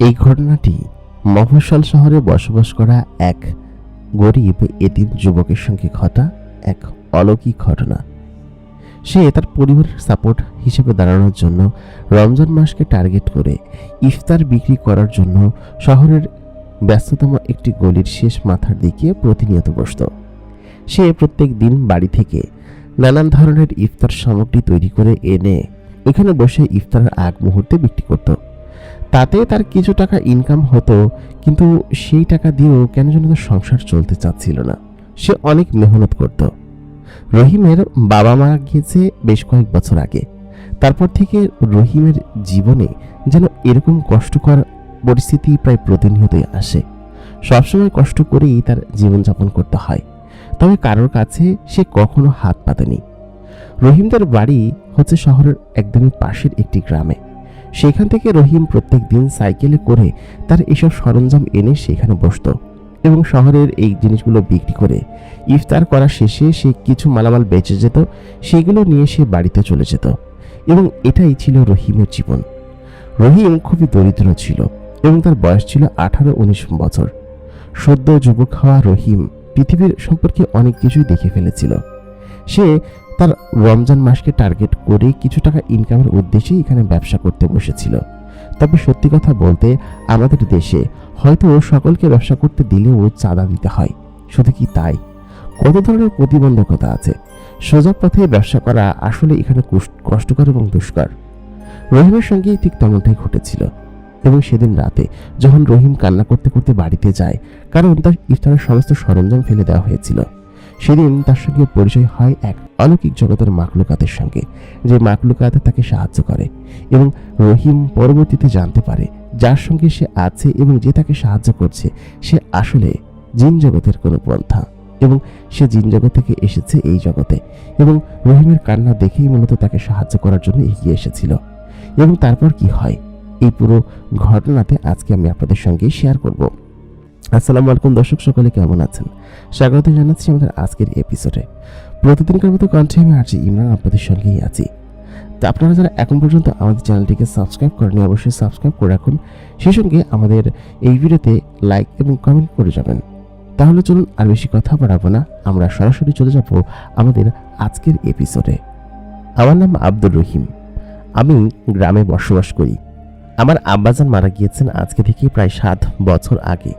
এই ঘটনাটি মফস্বল শহরে বসবাস করা এক গরিব এতিম যুবকের সঙ্গে ঘটা এক অলৌকিক ঘটনা। সে তার পরিবারের সাপোর্ট হিসেবে দাঁড়ানোর জন্য রমজান মাসকে টার্গেট করে ইফতার বিক্রি করার জন্য শহরের ব্যস্ততম একটি গলির শেষ মাথার দিকে প্রতিনিয়ত বসত। সে প্রত্যেক দিন বাড়ি থেকে নানান ধরনের ইফতার সামগ্রী তৈরি করে এনে এখানে বসে ইফতারের আগ মুহূর্তে বিক্রি করত। তাতে তার কিছু টাকা ইনকাম হতো, কিন্তু সেই টাকা দিয়েও কেন যেন তার সংসার চলতে চাচ্ছিল না। সে অনেক মেহনত করত। রহিমের বাবা মারা গিয়েছে বেশ কয়েক বছর আগে। তারপর থেকে রহিমের জীবনে যেন এরকম কষ্টকর পরিস্থিতি প্রায় প্রতিনিয়তই আসে। সবসময় কষ্ট করেই তার জীবনযাপন করতে হয়, তবে কারোর কাছে সে কখনো হাত পাতেনি। রহিমদের বাড়ি হচ্ছে শহরের একদমই পাশের একটি গ্রামে। সেখান থেকে রহিম প্রত্যেক দিন সাইকেলে করে তার এসব সরঞ্জাম এনে সেখানে বসত এবং শহরের এই জিনিসগুলো বিক্রি করে ইফতার করা শেষে সে কিছু মালামাল বেঁচে যেত, সেগুলো নিয়ে সে বাড়িতে চলে যেত এবং এটাই ছিল রহিমের জীবন। রহিম খুবই দরিদ্র ছিল এবং তার বয়স ছিল 18-19 বছর। সদ্য যুবক হওয়া রহিম পৃথিবীর সম্পর্কে অনেক কিছুই দেখে ফেলেছিল। সে তার রমজান মাসকে টার্গেট করে কিছু টাকা ইনকামের উদ্দেশ্যে এখানে ব্যবসা করতে বসেছিল। তবে সত্যি কথা বলতে আমাদের দেশে হয়তো সকলকে ব্যবসা করতে দিলেও চাঁদা দিতে হয়। শুধু কি তাই, কত ধরনের প্রতিবন্ধকতা আছে। সোজা পথে ব্যবসা করা আসলে এখানে কষ্টকর এবং দুষ্কর। রহিমের সঙ্গে ঠিক তেমনটাই ঘটেছিল এবং সেদিন রাতে যখন রহিম কান্না করতে করতে বাড়িতে যায়, কারণ তার ইফতারের সমস্ত সরঞ্জাম ফেলে দেওয়া হয়েছিল, সেদিন তার সঙ্গে পরিচয় হয় এক অলৌকিক জগতের মাকলুকাতের সঙ্গে, যে মাকলুকাত তাকে সাহায্য করে এবং রহিম পরবর্তীতে জানতে পারে যার সঙ্গে সে আছে এবং যে তাকে সাহায্য করছে সে আসলে জিন জগতের কোনো পন্থা এবং সে জিন জগৎ থেকে এসেছে এই জগতে এবং রহিমের কান্না দেখেই মূলত তাকে সাহায্য করার জন্য এগিয়ে এসেছিল। এবং তারপর কি হয় এই পুরো ঘটনাতে আজকে আমি আপনাদের সঙ্গে শেয়ার করব। আসসালামু আলাইকুম দর্শক, সকলে কেমন আছেন? স্বাগত জানাচ্ছি আমাদের আজকের এপিসোডে। প্রতিদিনকার মতো কন্টেন্টে আমি আছি ইমরান, আপনাদের সঙ্গেই আছি। তো আপনারা যারা এখন পর্যন্ত আমাদের চ্যানেলটিকে সাবস্ক্রাইব করেনি অবশ্যই সাবস্ক্রাইব করে রাখুন। সেই সঙ্গে আমাদের এই ভিডিওতে লাইক এবং কমেন্ট করে যাবেন। তাহলে চলুন আর বেশি কথা বাড়াবো না, আমরা সরাসরি চলে যাব আমাদের আজকের এপিসোডে। আমার নাম আব্দুর রহিম, আমি গ্রামে বসবাস করি। আমার আব্বাজান মারা গিয়েছেন আজকে থেকে প্রায় 7 বছর আগে।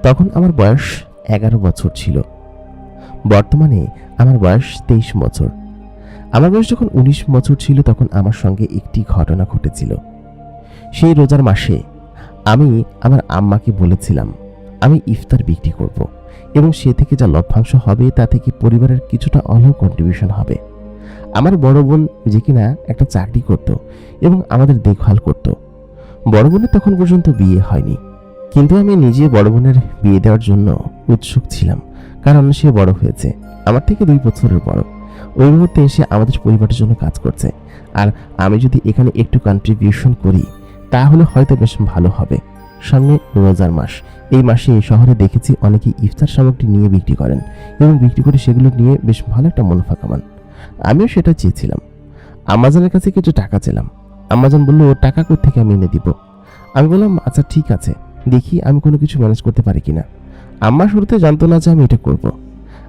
তখন আমার বয়স 11 বছর ছিল। বর্তমানে আমার বয়স 23 বছর। আমার বয়স যখন 19 বছর ছিল তখন আমার সঙ্গে একটি ঘটনা ঘটেছিল। সেই রোজার মাসে আমি আমার আম্মাকে বলেছিলাম আমি ইফতার বিক্রি করব এবং সে থেকে যা লভ্যাংশ হবে তা থেকে পরিবারের কিছুটা অল্প কন্ট্রিবিউশন হবে। আমার বড় বোন যে কিনা একটা চাকরি করত এবং আমাদের দেখভাল করত। বড় বোনের তখন পর্যন্ত বিয়ে হয়নি, কিন্তু আমি নিজে বড় বোনের বিয়ে দেওয়ার জন্য উৎসুক ছিলাম, কারণ সে বড় হয়েছে, আমার থেকে 2 বছরের বড়। ওই মুহূর্তে এসে আমাদের পরিবারের জন্য কাজ করছে, আর আমি যদি এখানে একটু কন্ট্রিবিউশন করি তাহলে হয়তো বেশ ভালো হবে। সামনে রোজার মাস, এই মাসে শহরে দেখেছি অনেকেই ইফতার সামগ্রী নিয়ে বিক্রি করেন এবং বিক্রি করে সেগুলো নিয়ে বেশ ভালো একটা মুনাফা কামান। আমিও সেটা চেয়েছিলাম। আম্মাজানের কাছে কিছু টাকা চেলাম। আম্মাজান বলল টাকা কোথা থেকে আমি এনে দিব। আমি বললাম আচ্ছা ঠিক আছে, দেখি আমি কোনো কিছু ম্যানেজ করতে পারি কিনা। আম্মা শুরুতে জানতো না যে আমি এটা করব।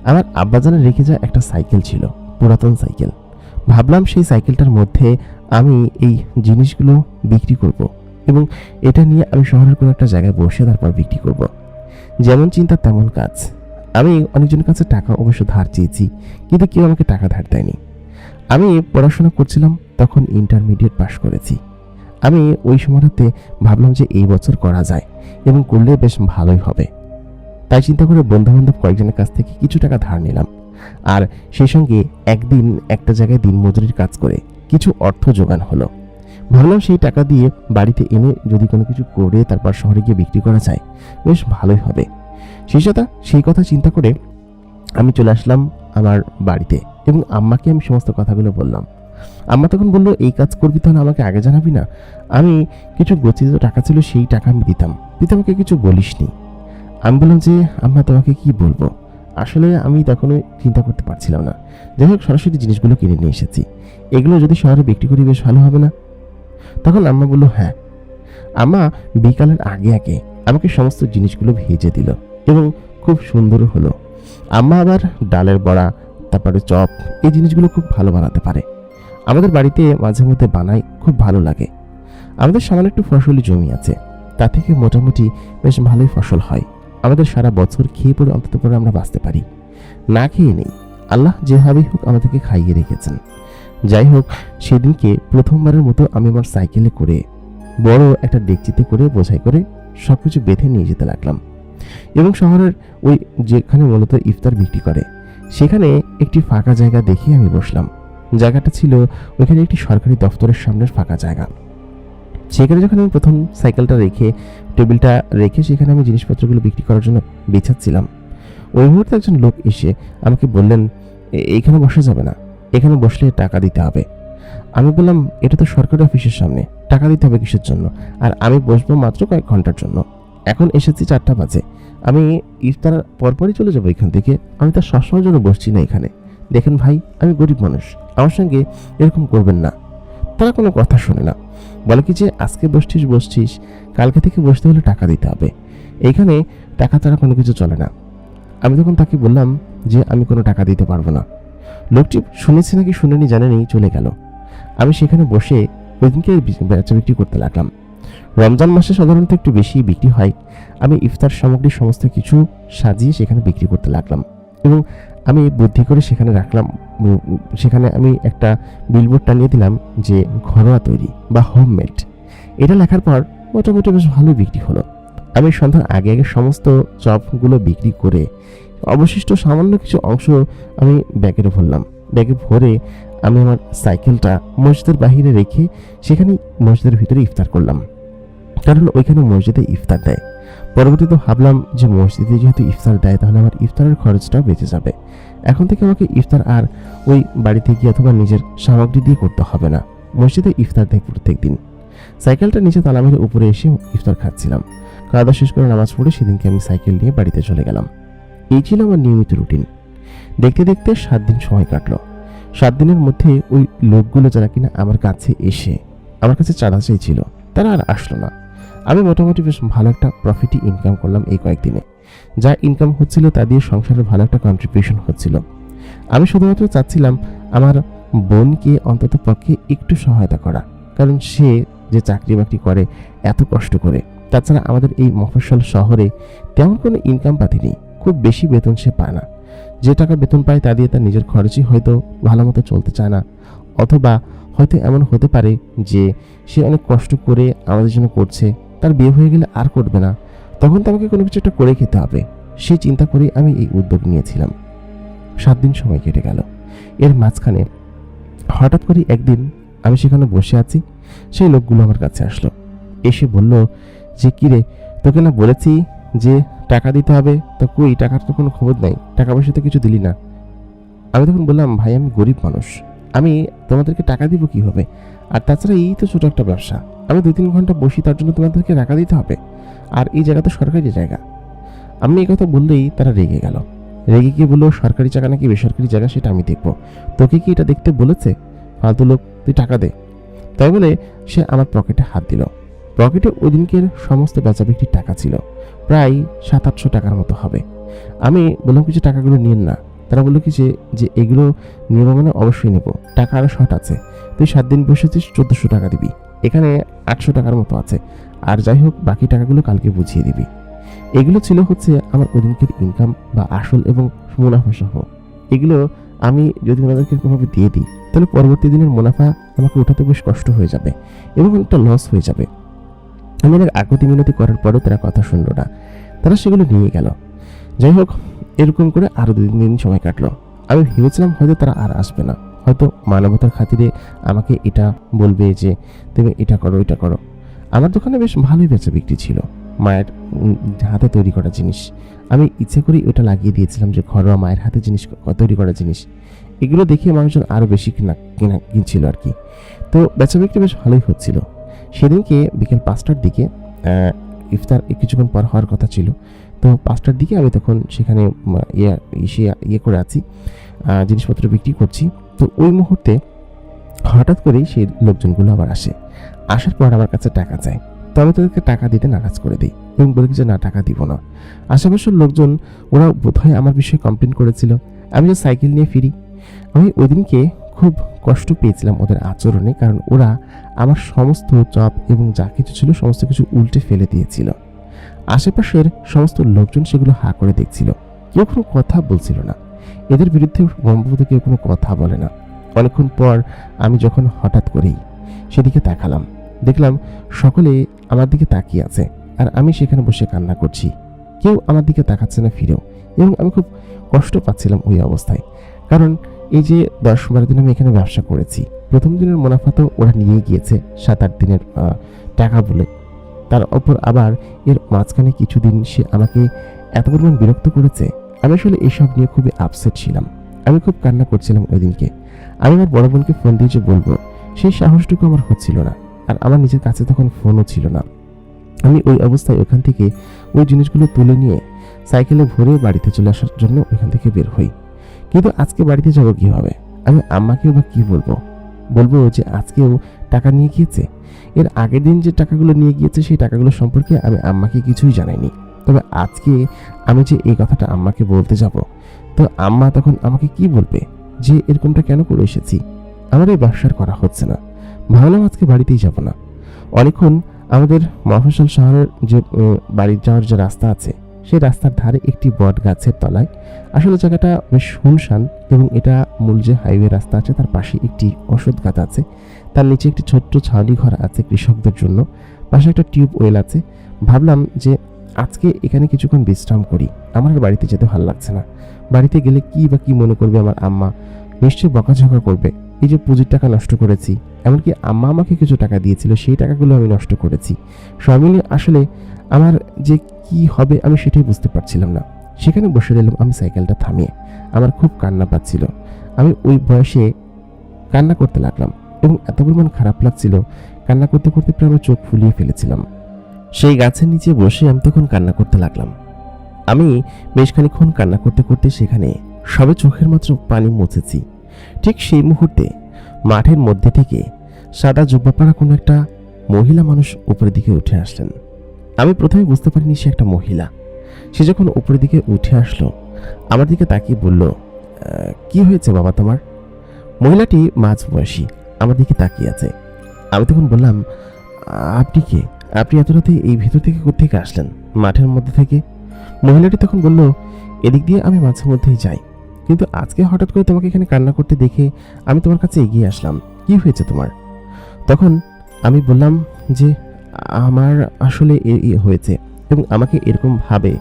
আমার আব্বাজানের রেখে যাওয়া একটা সাইকেল ছিল, পুরাতন সাইকেল। ভাবলাম সেই সাইকেলটার মধ্যে আমি এই জিনিসগুলো বিক্রি করব এবং এটা নিয়ে আমি শহরের কোনো একটা জায়গায় বসে তারপর বিক্রি করব। যেমন চিন্তা তেমন কাজ। আমি অনেকজনের কাছে টাকা অবশ্য ধার চেয়েছি, কিন্তু কেউ আমাকে টাকা ধার দেয়নি। আমি পড়াশোনা করছিলাম, তখন ইন্টারমিডিয়েট পাশ করেছি। আমি ওই সময়টাতে ভাবলাম যে এই বছর করা যায় এবং করলে বেশ ভালোই হবে। তাই চিন্তা করে বন্ধুবান্ধব কয়েকজনের কাছ থেকে কিছু টাকা ধার নিলাম, আর সেই সঙ্গে একদিন একটা জায়গায় দিনমজুরির কাজ করে কিছু অর্থ জোগান হলো। ভাবলাম সেই টাকা দিয়ে বাড়িতে এনে যদি কোনো কিছু করে তারপর শহরে গিয়ে বিক্রি করা যায় বেশ ভালোই হবে। সেই কথা চিন্তা করে আমি চলে আসলাম আমার বাড়িতে এবং আম্মাকে আমি সমস্ত কথাগুলো বললাম। আম্মা তখন বললো এই কাজ করবি তাহলে আমাকে আগে জানাবি না। আমি কিছু গচ্ছিত টাকা ছিল সেই টাকা আমি দিতাম, তুই আমাকে কিছু বলিসনি। আমি বললাম যে আম্মা তোমাকে কি বলবো, আসলে আমি তখনই চিন্তা করতে পারছিলাম না। যাই হোক সরাসরি জিনিসগুলো কিনে নিয়ে এসেছি, এগুলো যদি শহরে বিক্রি করি বেশ ভালো হবে না। তখন আম্মা বললো হ্যাঁ। আম্মা বিকালের আগে আগে আমাকে সমস্ত জিনিসগুলো ভেজে দিল এবং খুব সুন্দর হলো। আম্মা আবার ডালের বড়া, তারপরে চপ, এই জিনিসগুলো খুব ভালো বানাতে পারে। আমাদের বাড়িতে মাঝে মধ্যে বানাই, খুব ভালো লাগে। আমাদের সামান্য একটু ফসলি জমি আছে, তা থেকে মোটামুটি বেশ ভালোই ফসল হয়। আমাদের সারা বছর খেয়ে পড়ে অন্তত পরে আমরা বাঁচতে পারি, না খেয়ে নেই। আল্লাহ যেভাবেই হোক আমাদেরকে খাইয়ে রেখেছেন। যাই হোক, সেদিনকে প্রথমবারের মতো আমি আমার সাইকেলে করে বড় একটা ডেকচিতে করে বোঝাই করে সবকিছু বেঁধে নিয়ে যেতে লাগলাম এবং শহরের ওই যেখানে মূলত ইফতার বিক্রি করে সেখানে একটি ফাঁকা জায়গা দেখে আমি বসলাম। জায়গাটা ছিল ওইখানে একটি সরকারি দপ্তরের সামনের ফাঁকা জায়গা। সেখানে যখন আমি প্রথম সাইকেলটা রেখে টেবিলটা রেখে সেখানে আমি জিনিসপত্রগুলো বিক্রি করার জন্য বিছাচ্ছিলাম, ওই মুহূর্তে একজন লোক এসে আমাকে বললেন, এইখানে বসা যাবে না, এখানে বসলে টাকা দিতে হবে। আমি বললাম, এটা তো সরকারি অফিসের সামনে, টাকা দিতে হবে কিসের জন্য? আর আমি বসবো মাত্র কয়েক ঘন্টার জন্য। এখন এসেছি 4টা বাজে, আমি ইফতার পরপরই চলে যাবো এখান থেকে। আমি তার সবসময়ের জন্য বসছি না এখানে। দেখেন ভাই, আমি গরিব মানুষ, আমার সঙ্গে এরকম করবেন না। তারা কোনো কথা শোনে না, বলে কি যে আজকে বসছিস, কালকে থেকে বসতে হলে টাকা দিতে হবে, এইখানে টাকা ছাড়া কোনো কিছু চলে না। আমি তখন তাকে বললাম যে আমি কোনো টাকা দিতে পারবো না। লোকটি শুনেছে নাকি শুনেনি জানেনি, চলে গেল। আমি সেখানে বসে ওই দিনকে বেচা বিক্রি করতে লাগলাম। রমজান মাসে সাধারণত একটু বেশি বিক্রি হয়। আমি ইফতার সামগ্রী সমস্ত কিছু সাজিয়ে সেখানে বিক্রি করতে লাগলাম এবং আমি বুদ্ধি করে সেখানে রাখলাম। সেখানে আমি একটা বিলবোর্ড টানিয়ে দিলাম যে ঘরোয়া তৈরি বা হোমমেড। এটা লেখার পর মোটামুটি বেশ ভালোই বিক্রি হলো। আমি সন্ধ্যার আগে আগে সমস্ত চপগুলো বিক্রি করে অবশিষ্ট সামান্য কিছু অংশ আমি ব্যাগে ভরলাম। ব্যাগে ভরে আমি আমার সাইকেলটা মসজিদের বাহিরে রেখে সেখানেই মসজিদের ভিতরে ইফতার করলাম, কারণ ওইখানে মসজিদে ইফতার দেয়। পরবর্তীতে ভাবলাম যে মসজিদে যেহেতু ইফতার দেয় তাহলে আমার ইফতারের খরচটাও বেঁচে যাবে। এখন থেকে আমাকে ইফতার আর ওই বাড়িতে গিয়ে অথবা নিজের সামগ্রী দিয়ে করতে হবে না, মসজিদে ইফতার দেয় প্রত্যেক দিন। সাইকেলটা নিচে তালা মেরে উপরে এসে ইফতার খাচ্ছিলাম। খাওয়া দাওয়া শেষ করে নামাজ পড়ে সেদিনকে আমি সাইকেল নিয়ে বাড়িতে চলে গেলাম। এই ছিল আমার নিয়মিত রুটিন। দেখতে দেখতে 7 দিন সময় কাটলো। 7 দিনের মধ্যে ওই লোকগুলো যারা কিনা আমার কাছে এসে আমার কাছে চাঁদা চাইছিল তারা আর আসলো না। আমি মোটামুটি বেশ ভালো একটা প্রফিটই ইনকাম করলাম এই কয়েকদিনে। যা ইনকাম হচ্ছিল তা দিয়ে সংসারের ভালো একটা কন্ট্রিবিউশন হচ্ছিল। আমি শুধুমাত্র চাচ্ছিলাম আমার বোনকে অন্তত পক্ষে একটু সহায়তা করা, কারণ সে যে চাকরি বাকরি করে এত কষ্ট করে, তাছাড়া আমাদের এই মফস্বল শহরে তেমন কোনো ইনকাম পাতি নেই, খুব বেশি বেতন সে পায় না। যে টাকা বেতন পায় তা দিয়ে তার নিজের খরচই হয়তো ভালো মতো চলতে চায় না, অথবা হয়তো এমন হতে পারে যে সে অনেক কষ্ট করে আমাদের জন্য করছে, তার বিয়ে হয়ে গেলে আর করবে না, তখন তো আমাকে কোনো কিছু একটা করে খেতে হবে। সেই চিন্তা করে আমি এই উদ্যোগ নিয়েছিলাম। 7 দিন সময় কেটে গেল। এর মাঝখানে হঠাৎ করে একদিন আমি সেখানে বসে আছি, সেই লোকগুলো আমার কাছে আসলো। এসে বলল যে, কিরে, তোকে না বলেছি যে টাকা দিতে হবে, তো কই, টাকার তো কোনো খবর নাই, টাকা পয়সা তো কিছু দিলি না। আমি তখন বললাম, ভাই আমি গরিব মানুষ, আমি তোমাদেরকে টাকা দিব কিভাবে? আর তাছাড়া এই তো ছোট একটা ব্যবসা, আমি 2-3 ঘন্টা বসি, তার জন্য তোমাদেরকে টাকা দিতে হবে? আর এই জায়গা তো সরকারি জায়গা। আমি এই কথা বললেই তারা রেগে গেল। রেগে গিয়ে বললো, সরকারি জায়গা নাকি বেসরকারি জায়গা সেটা আমি দেখবো, তোকে কি এটা দেখতে বলেছে? ফালতু লোক, তুই টাকা দে। তাই বলে সে আমার পকেটে হাত দিল। পকেটে ওই দিনকের সমস্ত বেচা বিক্রির টাকা ছিল, প্রায় 700-800 টাকার মতো হবে। আমি বললাম, কিছু টাকাগুলো নিন না। তারা বললো কি যে এগুলো নেবো মানে অবশ্যই নেবো, টাকা আরও শর্ট আছে, তুই 7 দিন বসেছিস, 1400 টাকা দিবি, এখানে 800 টাকার মতো আছে, আর যাই হোক বাকি টাকাগুলো কালকে বুঝিয়ে দিবি। এগুলো ছিল হচ্ছে আমার ওদিনকের ইনকাম বা আসল এবং মুনাফা সহ। এগুলো আমি যদি ওনাদেরকে কোনোভাবে দিয়ে দিই তাহলে পরবর্তী দিনের মুনাফা আমাকে ওঠাতে বেশ কষ্ট হয়ে যাবে এবং একটা লস হয়ে যাবে। আমি অনেক আগতি মিনতি করার পরেও তারা কথা শুনলো না, তারা সেগুলো নিয়ে গেল। যাই হোক, এরকম করে আরও 2-3 দিন সময় কাটলো। আমি ভেবেছিলাম হয়তো তারা আর আসবে না, হয়তো মানবতার খাতিরে আমাকে এটা বলবে যে তুমি এটা করো এটা করো। আমার দোকানে বেশ ভালোই বেচা বিক্রি ছিল, মায়ের হাতে তৈরি করা জিনিস। আমি ইচ্ছে করেই ওটা লাগিয়ে দিয়েছিলাম যে ঘরোয়া মায়ের হাতে জিনিস তৈরি করা জিনিস। এগুলো দেখে মানুষজন আরও বেশি কিনছিল আর কি। তো বেচা বিক্রি বেশ ভালোই হচ্ছিল। সেদিনকে বিকেল 5টার দিকে ইফতার কিছুক্ষণ পর হওয়ার কথা ছিল, তো 5টার দিকে আমি তখন সেখানে ইয়ে করে আছি, জিনিসপত্র বিক্রি করছি। তো ওই মুহূর্তে হঠাৎ করেই সেই লোকজনগুলো আবার আসে। আসার পর আমার কাছে টাকা চায়। তো আমি তাদেরকে টাকা দিতে নারাজ করে দিই এবং বলি যে না, টাকা দিব না। আশেপাশের লোকজন ওরা বোধহয় আমার বিষয়ে কমপ্লেন করেছিল। আমি যে সাইকেল নিয়ে ফিরি, আমি ওই দিনকে খুব কষ্ট পেয়েছিলাম ওদের আচরণে, কারণ ওরা আমার সমস্ত জব এবং যা কিছু ছিল সমস্ত কিছু উল্টে ফেলে দিয়েছিল। আশেপাশের সমস্ত লোকজন সেগুলো হা করে দেখছিল, কেউ কোনো কথা বলছিল না। এদের বিরুদ্ধে সম্ভবত কেউ কোনো কথা বলে না। অনেকক্ষণ পর আমি যখন হঠাৎ করেই সেদিকে তাকালাম, দেখলাম সকলে আমার দিকে তাকিয়ে আছে, আর আমি সেখানে বসে কান্না করছি। কেউ আমার দিকে তাকাচ্ছে না ফিরেও, এবং আমি খুব কষ্ট পাচ্ছিলাম ওই অবস্থায়। কারণ এই যে 10-12 দিন আমি এখানে ব্যবসা করেছি, প্রথম দিনের মুনাফা তো ওরা নিয়ে গিয়েছে 7-8 দিনের টাকা বলে। তার ওপর আবার এর মাঝখানে কিছুদিন সে আমাকে এত পরিমাণ বিরক্ত করেছে। আমি আসলে এসব নিয়ে খুবই আপসেট ছিলাম। আমি খুব কান্না করছিলাম ওই দিনকে। আমি আমার বড় বোনকে ফোন দিয়ে যে বলবো, সেই সাহসটুকু আমার হচ্ছিল না, আর আমার নিজের কাছে তখন ফোনও ছিল না। আমি ওই অবস্থায় ওখান থেকে ওই জিনিসগুলো তুলে নিয়ে সাইকেলে ভরে বাড়িতে চলে আসার জন্য ওইখান থেকে বের হই। কিন্তু আজকে বাড়িতে যাবো কীভাবে? আমি আম্মাকেও বা কী বলবো যে আজকেও টাকা নিয়ে গিয়েছে। এর আগের দিন যে টাকাগুলো নিয়ে গিয়েছে সেই টাকাগুলো সম্পর্কে আমি আম্মাকে কিছুই জানাইনি। তবে আজকে আমি যে এই কথাটা আম্মাকে বলতে যাব, তো আম্মা তখন আমাকে কি বলবে যে এরকমটা কেন করে এসেছি? আমার এই ব্যবসার করা হচ্ছে না। ভাবলাম আজকে বাড়িতেই যাব না। অনেকক্ষণ আমাদের মফস্বল শহরের যে বাড়ি যাওয়ার যে রাস্তা আছে, সেই রাস্তার ধারে একটি বট গাছের তলায়, আসলে জায়গাটা বেশ শুনশান, এবং এটা মূল যে হাইওয়ে রাস্তা আছে তার পাশে একটি ওষুধ গাছ আছে, তার নিচে একটি ছোট্ট ছাউনি ঘর আছে কৃষকদের জন্য, পাশে একটা টিউবওয়েল আছে। ভাবলাম যে আজকে এখানে কিছুক্ষণ বিশ্রাম করি, আমার আর বাড়িতে যেতে ভালো লাগছে না। বাড়িতে গেলে কি বা কি মনে করবে আমার আম্মা, নিশ্চয়ই বকাঝকা করবে। এই যে পুঁজির টাকা নষ্ট করেছি, এমনকি আম্মা আমাকে কিছু টাকা দিয়েছিল, সেই টাকাগুলো আমি নষ্ট করেছি। সব মিলিয়ে আসলে আমার যে কি হবে আমি সেটাই বুঝতে পারছিলাম না। সেখানে বসে রইলাম আমি সাইকেলটা থামিয়ে। আমার খুব কান্না পাচ্ছিল। আমি ওই বয়সে কান্না করতে লাগলাম, এবং এত পরিমাণ খারাপ লাগছিল, কান্না করতে করতে প্রায় আমি চোখ ফুলিয়ে ফেলেছিলাম। সেই গাছের নিচে বসে আমি তখন কান্না করতে লাগলাম। আমি বেশ খানিকক্ষণ কান্না করতে করতে সেখানে সবে চোখের মাত্র পানি মুছেছি। ঠিক সেই মুহূর্তে মাঠের মধ্যে থেকে সাদা জুব্বা পরা কোনো একটা মহিলা মানুষ উপরের দিকে উঠে আসলেন। আমি প্রথমে বুঝতে পারিনি সে একটা মহিলা। সে যখন উপরের দিকে উঠে আসলো, আমার দিকে তাকিয়ে বলল, কি হয়েছে বাবা তোমার? মহিলাটি মাঝ বয়সী, আমার দিকে তাকিয়ে আছে। আমি তখন বললাম, আপনি কে? আপনি এত রাতে এই ভিতর থেকে কোত্থেকে আসলেন, মাঠের মধ্যে থেকে? মহিলাটি তখন বলল, এদিক দিয়ে আমি মাঝে মধ্যেই যাই, কিন্তু আজকে হঠাৎ করে তোমাকে এখানে কান্না করতে দেখে আমি তোমার কাছে এগিয়ে আসলাম। কি হয়েছে তোমার? তখন আমি বললাম যে আমার আসলে হয়েছে, এবং আমাকে এরকম ভাবে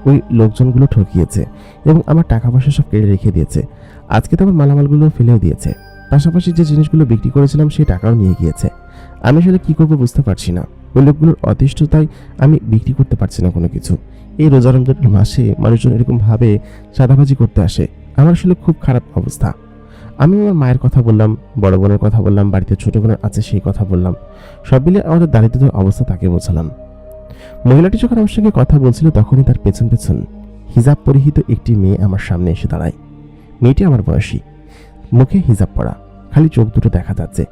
ওই লোকজনগুলো ঠকিয়েছে, এবং আমার টাকা পয়সা সব কেড়ে রেখে দিয়েছে। আজকে তো আমার মালামালগুলো ফেলেও দিয়েছে, পাশাপাশি যে জিনিসগুলো বিক্রি করেছিলাম সেই টাকাও নিয়ে গিয়েছে। আমি আসলে কি করবো বুঝতে পারছি না। ওই লোকগুলোর অতিষ্ঠতায় আমি বিক্রি করতে পারছি না কোনো কিছু। এই রোজা রমজানের মাসে মানুষজন এরকম ভাবে চাঁদাবাজি করতে আসে। আমার আসলে খুব খারাপ অবস্থা। আমি আমার মায়ের কথা বললাম, বড় বোনের কথা বললাম, বাড়িতে ছোট বোনের আছে সেই কথা বললাম। সব মিলে আমাদের দারিদ্রের অবস্থা তাকে বোঝালাম। মহিলাটি যখন আমার সঙ্গে কথা বলছিল, তখনই তার পেছন পেছন হিজাব পরিহিত একটি মেয়ে আমার সামনে এসে দাঁড়ায়। মেয়েটি আমার বয়সী, মুখে হিজাব পরা, খালি চোখ দুটো দেখা যাচ্ছে।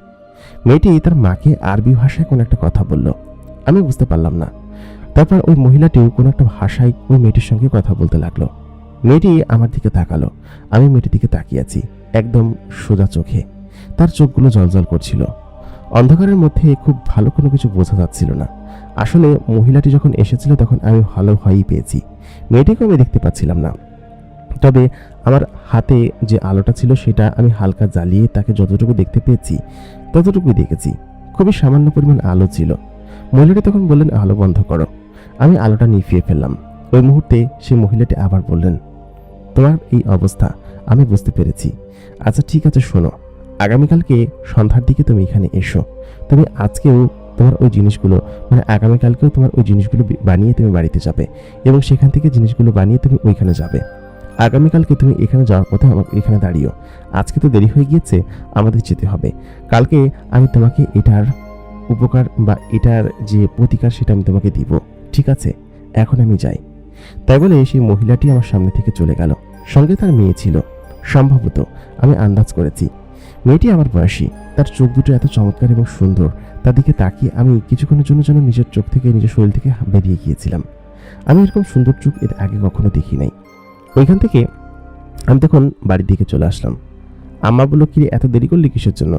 মেয়েটি তার মাকে আরবি ভাষায় কোনো একটা কথা বলল, আমি বুঝতে পারলাম না। তারপর ওই মহিলাটিও কোনো একটা ভাষায় ওই মেয়েটির সঙ্গে কথা বলতে লাগলো। মেয়েটি আমার দিকে তাকালো, আমি মেয়েটির দিকে তাকিয়ে আছি একদম সোজা চোখে। তার চোখগুলো জলজল করছিল। অন্ধকারের মধ্যে খুব ভালো কোনো কিছু বোঝা যাচ্ছিল না। আসলে মহিলাটি যখন এসেছিল তখন আমি ভালো ভয়ই পেয়েছি। মেয়েটিকে আমি দেখতে পাচ্ছিলাম না, তবে আমার হাতে যে আলোটা ছিল সেটা আমি হালকা জ্বালিয়ে তাকে যতটুকু দেখতে পেয়েছি ততটুকুই দেখেছি। খুবই সামান্য পরিমাণ আলো ছিল। মহিলাটি তখন বললেন, আলো বন্ধ করো। আমি আলোটা নিভিয়ে ফেললাম। ওই মুহূর্তে সেই মহিলাটি আবার বললেন, তোমার এই অবস্থা আমি বুঝতে পেরেছি। আচ্ছা ঠিক আছে, শোনো, আগামীকালকে সন্ধ্যার দিকে তুমি এখানে এসো। তুমি আজকেও তোমার ওই জিনিসগুলো, মানে আগামীকালকেও তোমার ওই জিনিসগুলো বানিয়ে তুমি বাড়িতে যাবে, এবং সেখান থেকে জিনিসগুলো বানিয়ে তুমি ওইখানে যাবে। আগামীকালকে তুমি এখানে যাওয়ার পথে আমাকে এখানে দাঁড়িও। আজকে তো দেরি হয়ে গিয়েছে, আমাদের যেতে হবে। কালকে আমি তোমাকে এটার উপকার বা এটার যে প্রতিকার সেটা আমি তোমাকে দিব, ঠিক আছে? এখন আমি যাই। তাই বলে সেই মহিলাটি আমার সামনে থেকে চলে গেল। সঙ্গে তার মেয়ে ছিল, সম্ভবত, আমি আন্দাজ করেছি। মেয়েটি আমার বয়সী, তার চোখ দুটো এত চমৎকার এবং সুন্দর, তার দিকে তাকিয়ে আমি কিছুক্ষণের জন্য যেন নিজের চোখ থেকে, নিজের শরীর থেকে বেরিয়ে গিয়েছিলাম। আমি এরকম সুন্দর চোখ এর আগে কখনো দেখি নাই। ওইখান থেকে আমি তখন বাড়ির দিকে চলে আসলাম। আম্মা বলল, কি এত দেরি করলি কিসের জন্য?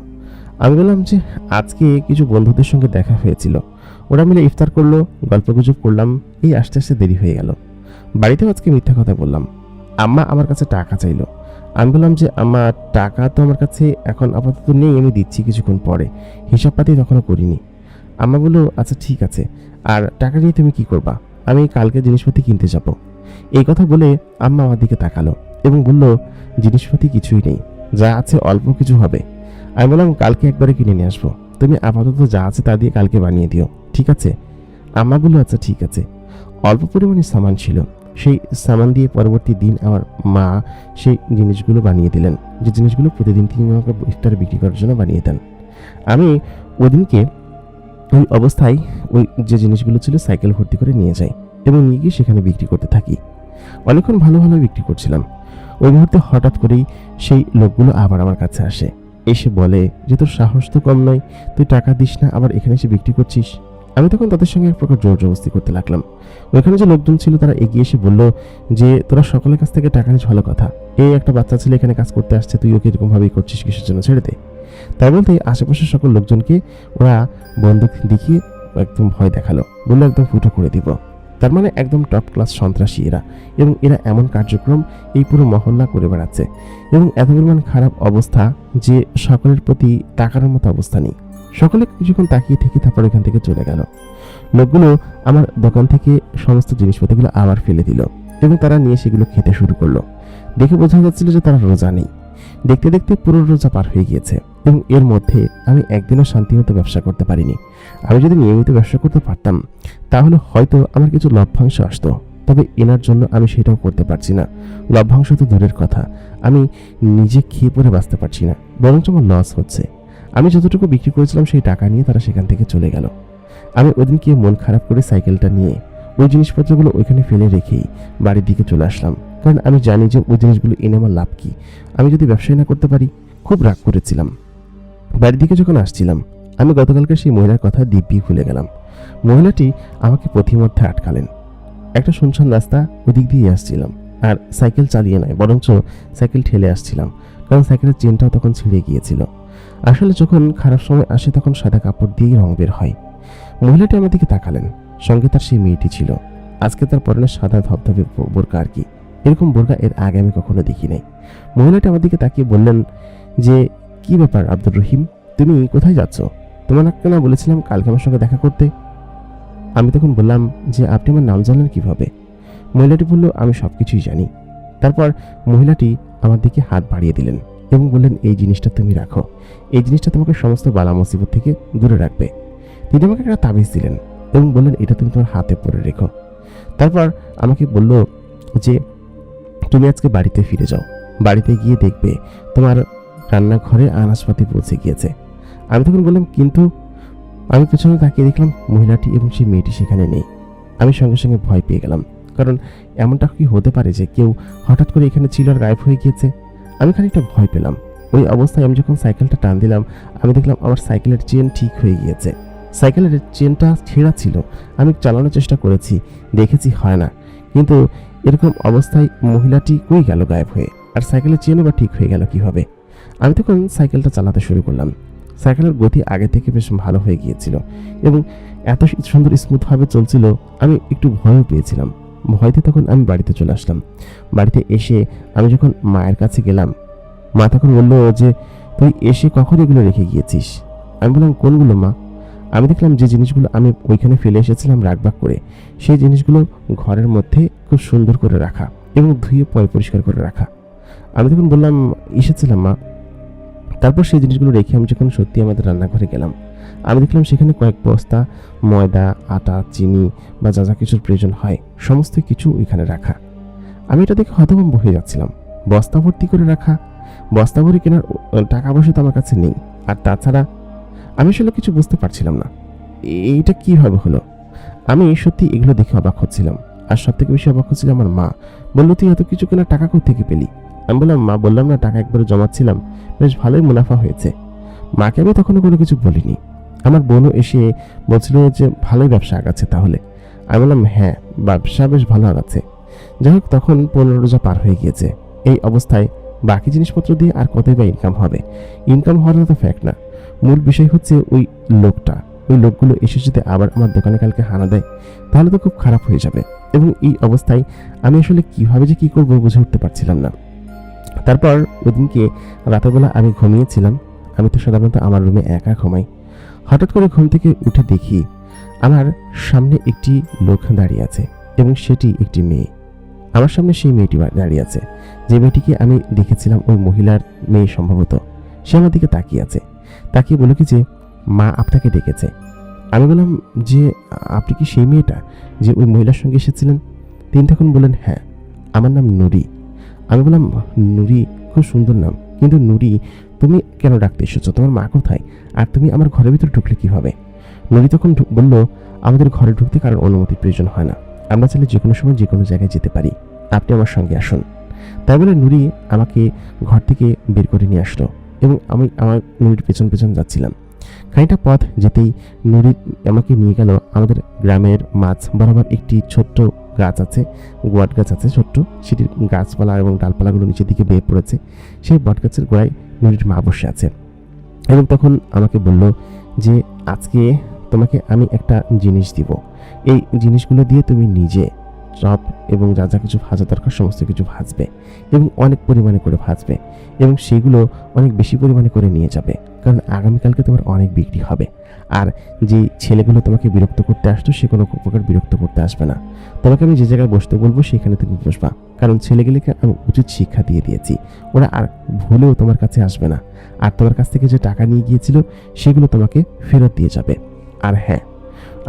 আমি বললাম যে আজকে কিছু বন্ধুদের সঙ্গে দেখা হয়েছিল, ওরা মিলে ইফতার করলো, গল্পগুজব করলাম, এই আস্তে আস্তে দেরি হয়ে গেল। বাড়িতেও আজকে মিথ্যা কথা বললাম। আম্মা আমার কাছে টাকা চাইলো। আমি বললাম যে আম্মা, টাকা তো আমার কাছে এখন আপাতত নেই, আমি দিচ্ছি কিছুক্ষণ পরে, হিসাব পাতি তখনও করিনি। আম্মা বললো, আচ্ছা ঠিক আছে, আর টাকা নিয়ে তুমি কি করবা? আমি কালকে জিনিসপাতি কিনতে যাব। এই কথা বলে আম্মা আমার দিকে তাকালো এবং বলল, জিনিসপাতি কিছুই নেই, যা আছে অল্প কিছু হবে। আমি বললাম, কালকে একবারে কিনে নিয়ে আসবো, তুমি আপাতত যা আছে তা দিয়ে কালকে বানিয়ে দিও, ঠিক আছে? আম্মা বললো, আচ্ছা ঠিক আছে। অল্প পরিমাণে সামান ছিল, সেই সামান দিয়ে পরবর্তী দিন আমার মা সেই জিনিসগুলো বানিয়ে দিলেন, যে জিনিসগুলো প্রতিদিন তিনি আমাকে ইফতারে বিক্রি করার জন্য বানিয়ে দেন। আমি ওদিনকে ওই অবস্থায় ওই যে জিনিসগুলো ছিল সাইকেল ভর্তি করে নিয়ে যাই এবং নিয়ে গিয়ে সেখানে বিক্রি করতে থাকি। অনেকক্ষণ ভালো ভালো বিক্রি করছিলাম। ওই মুহূর্তে হঠাৎ করেই সেই লোকগুলো আবার আমার কাছে আসে, এসে বলে যে তোর সাহস তো কম নয়, তুই টাকা দিস না, আবার এখানে এসে বিক্রি করছিস। আমি তখন তাদের সঙ্গে এক প্রকার জোর জবরদস্তি করতে লাগলাম। ওইখানে যে লোকজন ছিল তারা এগিয়ে এসে বলল যে তোরা সকলের কাছ থেকে টাকা নিস, ভালো কথা, এই একটা বাচ্চা ছেলে এখানে কাজ করতে আসছে, তুই ওকে এরকম ভাবেই করছিস, কিসের জন্য, ছেড়ে দে। তাই বলতে আশেপাশের সকল লোকজনকে ওরা বন্দুক দেখিয়ে একদম ভয় দেখালো, বললো একদম ফুটো করে দিব। তার মানে একদম টপ ক্লাস সন্ত্রাসী এরা, এবং এরা এমন কার্যক্রম এই পুরো মহল্লা করে বেড়াচ্ছে এবং এত পরিমাণ খারাপ অবস্থা যে সকলের প্রতি তাকানোর মতো অবস্থা নেই। সকলে কিছুক্ষণ তাকিয়ে থেকে তারপর এখান থেকে চলে গেল। লোকগুলো আমার দোকান থেকে সমস্ত জিনিসপত্রগুলো আবার ফেলে দিল এবং তারা নিয়ে সেগুলো খেতে শুরু করলো। দেখে বোঝা যাচ্ছিল যে তারা রোজা নেই। দেখতে দেখতে পুরো রোজা পার হয়ে গিয়েছে এবং এর মধ্যে আমি একদিনও শান্তিমতো ব্যবসা করতে পারিনি। আমি যদি নিয়মিত ব্যবসা করতে পারতাম তাহলে হয়তো আমার কিছু লভ্যাংশ আসতো, তবে এনার জন্য আমি সেটাও করতে পারছি না। লভ্যাংশ তো দূরের কথা, আমি নিজে খেয়ে পরে বাঁচতে পারছি না, বরঞ্চ আমার লস হচ্ছে। আমি যতটুকু বিক্রি করেছিলাম সেই টাকা নিয়ে তারা সেখান থেকে চলে গেল। আমি ওদিনকে মন খারাপ করে সাইকেলটা নিয়ে ওই জিনিসপত্রগুলো ওইখানে ফেলে রেখেই বাড়ির দিকে চলে আসলাম, কারণ আমি জানি যে ওই জিনিসগুলো এনে আমার লাভ কি, আমি যদি ব্যবসায় না করতে পারি। খুব রাগ করেছিলাম। বাড়ির দিকে যখন আসছিলাম আমি গতকালকে সেই মহিলার কথা দিব্যি ভুলে গেলাম। মহিলাটি আমাকে পথিমধ্যে আটকালেন। একটা শুনশান রাস্তা, ওদিক দিয়ে আসছিলাম, আর সাইকেল চালিয়ে নয় বরঞ্চ সাইকেল ঠেলে আসছিলাম, কারণ সাইকেলের চেনটাও তখন ছিঁড়ে গিয়েছিল। আসলে যখন খারাপ সময় আসে তখন সাদা কাপড় দিয়েই রং বের হয়। মহিলাটি আমার দিকে তাকালেন, সঙ্গে তার সেই মেয়েটি ছিল। আজকে তার পরনে সাদা ধবধবে বোরকা, আর কি এরকম বোরকা এর আগে আমি কখনো দেখি নাই। মহিলাটি আমার দিকে তাকিয়ে বললেন যে, কি ব্যাপার আব্দুর রহিম, তুমি কোথায় যাচ্ছ? তোমাকে না বলেছিলাম কালকে আমার সঙ্গে দেখা করতে? আমি তখন বললাম যে, আপনি আমার নাম জানলেন কিভাবে? মহিলাটি বলল, আমি সবকিছুই জানি। তারপর মহিলাটি আমার দিকে হাত বাড়িয়ে দিলেন এবং বললেন, এই জিনিসটা তুমি রাখো, এই জিনিসটা তোমাকে সমস্ত বালা মুসিবত থেকে দূরে রাখবে। তিনি আমাকে একটা তাবিজ দিলেন এবং বললেন, এটা তুমি তোমার হাতে পরে রেখো। তারপর আমাকে বলল যে, তুমি আজকে বাড়িতে ফিরে যাও, বাড়িতে গিয়ে দেখবে তোমার রান্নাঘরে আনাজপাতি পৌঁছে গিয়েছে। আমি তখন বললাম, কিন্তু আমি পেছনে তাকিয়ে দেখলাম মহিলাটি এবং সেই মেয়েটি সেখানে নেই। আমি সঙ্গে সঙ্গে ভয় পেয়ে গেলাম, কারণ এমনটা কি হতে পারে যে কেউ হঠাৎ করে এখানে ছিল আর গায়েব হয়ে গিয়েছে। আমি খানিকটা ভয় পেলাম। ওই অবস্থায় আমি যখন সাইকেলটা টান দিলাম আমি দেখলাম আমার সাইকেলের চেন ঠিক হয়ে গিয়েছে। সাইকেলের চেনটা ছেঁড়া ছিল, আমি চালানোর চেষ্টা করেছি, দেখেছি হয় না, কিন্তু এরকম অবস্থায় মহিলাটি কই গেল গায়েব হয়ে, আর সাইকেলের চেনও বা ঠিক হয়ে গেল কিভাবে? আমি তখন সাইকেলটা চালাতে শুরু করলাম। সাইকেলের গতি আগে থেকে বেশ ভালো হয়ে গিয়েছিল এবং এত সুন্দর স্মুথভাবে চলছিল, আমি একটু ভয়ও পেয়েছিলাম। ভয়তে তখন আমি বাড়িতে চলে আসলাম। বাড়িতে এসে আমি যখন মায়ের কাছে গেলাম, মা তখন বললো যে, তুই এসে কখন এগুলো রেখে গিয়েছিস? আমি বললাম, কোনগুলো মা? আমি দেখলাম যে জিনিসগুলো আমি ওইখানে ফেলে এসেছিলাম রাখবাক করে, সেই জিনিসগুলো ঘরের মধ্যে খুব সুন্দর করে রাখা এবং ধুয়ে পরিষ্কার করে রাখা। আমি তখন বললাম, এসেছিলাম মা। তারপর সেই জিনিসগুলো রেখে আমি যখন সত্যি আমাদের রান্নাঘরে গেলাম, আমি দেখলাম সেখানে কয়েক বস্তা ময়দা, আটা, চিনি বা যা যা কিছুর প্রয়োজন হয় সমস্ত কিছু ওইখানে রাখা। আমি এটা দেখে হতভম্ব হয়ে যাচ্ছিলাম। বস্তা ভর্তি করে রাখা, বস্তা ভরে কেনার টাকা পয়সা তো আমার কাছে নেই, আর তাছাড়া আমি আসলে কিছু বুঝতে পারছিলাম না এইটা কিভাবে হলো। আমি সত্যি এগুলো দেখে অবাক হচ্ছিলাম, আর সব থেকে বেশি অবাক হচ্ছিল আমার মা। বললো, তুই এত কিছু কেনার টাকা কোত্থেকে পেলি? আমি বললাম, মা, বললাম না টাকা একবারে জমাচ্ছিলাম, বেশ ভালোই মুনাফা হয়েছে। মাকে আমি তখনও কোনো কিছু বলিনি। আমার বোনও এসে বলছিল যে ভালোই ব্যবসা আগাচ্ছে তাহলে। আমি বললাম হ্যাঁ, ব্যবসা বেশ ভালো আগাচ্ছে। যাই হোক, তখন 15 রোজা পার হয়ে গিয়েছে। এই অবস্থায় বাকি জিনিসপত্র দিয়ে আর কতই বা ইনকাম হবে? ইনকাম হওয়ার তো ফ্যাক্ট না, মূল বিষয় হচ্ছে ওই লোকগুলো এসে যদি আবার আমার দোকানে কালকে হানা দেয় তাহলে তো খুব খারাপ হয়ে যাবে। এবং এই অবস্থায় আমি আসলে কিভাবে যে কি করবো বুঝে উঠতে পারছিলাম না। তারপর ওদিনকে রাতের বেলা আমি ঘুমিয়েছিলাম। আমি তো সাধারণত আমার রুমে একা ঘুমাই। হঠাৎ করে ঘুম থেকে উঠে দেখি আমার সামনে একটি লোক দাঁড়িয়ে আছে এবং সেটি একটি মেয়ে। আমার সামনে সেই মেয়েটি দাঁড়িয়ে আছে, যে মেয়েটিকে আমি দেখেছিলাম ওই মহিলার মেয়ে সম্ভবত। সে আমার দিকে তাকিয়ে আছে, তাকিয়ে বলে কি যে মা আপনাকে ডেকেছে। আমি বললাম যে আপনি কি সেই মেয়েটা যে ওই মহিলার সঙ্গে এসেছিলেন? তিনি তখন বললেন হ্যাঁ, আমার নাম নুরি। আমি বললাম নুরি, খুব সুন্দর নাম, কিন্তু নুরি তুমি কেন ডাকতে এসেছো? তোমার মা কোথায়? আর তুমি আমার ঘরের ভিতরে ঢুকলে কিভাবে? নুরি তখন বলল আমাদের ঘরে ঢুকতে কারোর অনুমতির প্রয়োজন হয় না, আমরা চাইলে যে কোনো সময় যে কোনো জায়গায় যেতে পারি, আপনি আমার সঙ্গে আসুন। তাই বলে নুরি আমাকে ঘর থেকে বের করে নিয়ে আসলো এবং আমি আমার নুরির পেছন পেছন যাচ্ছিলাম। খানিকটা পথ যেতেই নুরি আমাকে নিয়ে গেল আমাদের গ্রামের মাঝ বরাবর একটি ছোট্ট গাছ আছে, বট গাছ আছে ছোট্ট, সেটির গাছপালা এবং ডালপালাগুলো নিচের দিকে বেয়ে পড়েছে। সেই বট গাছের গোড়ায় নুরির মা বসে আছে এবং তখন আমাকে বলল যে আজকে তোমাকে আমি একটা জিনিস দিব, এই জিনিসগুলো দিয়ে তুমি নিজে চপ এবং যা যা কিছু ভাজা দরকার সমস্ত কিছু ভাজবে এবং অনেক পরিমাণে করে ভাজবে এবং সেগুলো অনেক বেশি পরিমাণে করে নিয়ে যাবে, কারণ আগামীকালকে তোমার অনেক বিক্রি হবে। আর যে ছেলেগুলো তোমাকে বিরক্ত করতে আসতো সে কোনো প্রকার বিরক্ত করতে আসবে না। তোমাকে আমি যে জায়গায় বসতে বলবো সেখানে তুমি বসবা, কারণ ছেলেগুলিকে আমি উচিত শিক্ষা দিয়ে দিয়েছি, ওরা আর ভুলেও তোমার কাছে আসবে না। আর তোমার কাছ থেকে যে টাকা নিয়ে গিয়েছিল সেগুলো তোমাকে ফেরত দিয়ে যাবে। আর হ্যাঁ,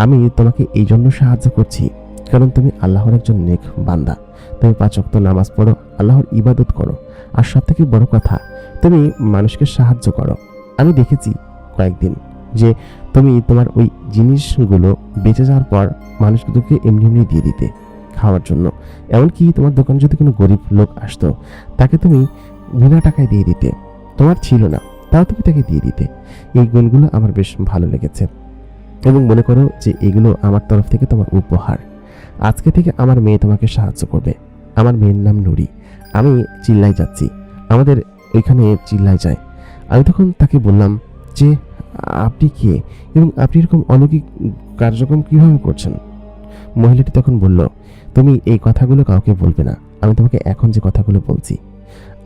আমি তোমাকে এই জন্য সাহায্য করছি কারণ তুমি আল্লাহর একজন নেক বান্দা, তুমি 5 ওয়াক্ত নামাজ পড়ো, আল্লাহর ইবাদত করো, আর সব থেকে বড় কথা তুমি মানুষকে সাহায্য করো। আমি দেখেছি কয়েকদিন যে তুমি তোমার ওই জিনিসগুলো বেঁচে যাওয়ার পর মানুষগুলোকে এমনি এমনি দিয়ে দিতে খাওয়ার জন্য। এমনকি তোমার দোকানে যদি কোনো গরিব লোক আসতো তাকে তুমি বিনা টাকায় দিয়ে দিতে, তোমার ছিল না তাও তুমি তাকে দিয়ে দিতে। এই গুণগুলো আমার বেশ ভালো লেগেছে এবং মনে করো যে এগুলো আমার তরফ থেকে তোমার উপহার। আজকে থেকে আমার মেয়ে তোমাকে সাহায্য করবে। আমার মেয়ের নাম নুরি। আমি চিল্লাই যাচ্ছি, আমাদের ওইখানে চিল্লাই যায়। আমি তখন তাকে বললাম যে আপনি কে এবং আপনি এরকম অলৌকিক কার্যক্রম কিভাবে করছেন? মহিলাটি তখন বলল তুমি এই কথাগুলো কাউকে বলবে না, আমি তোমাকে এখন যে কথাগুলো বলছি।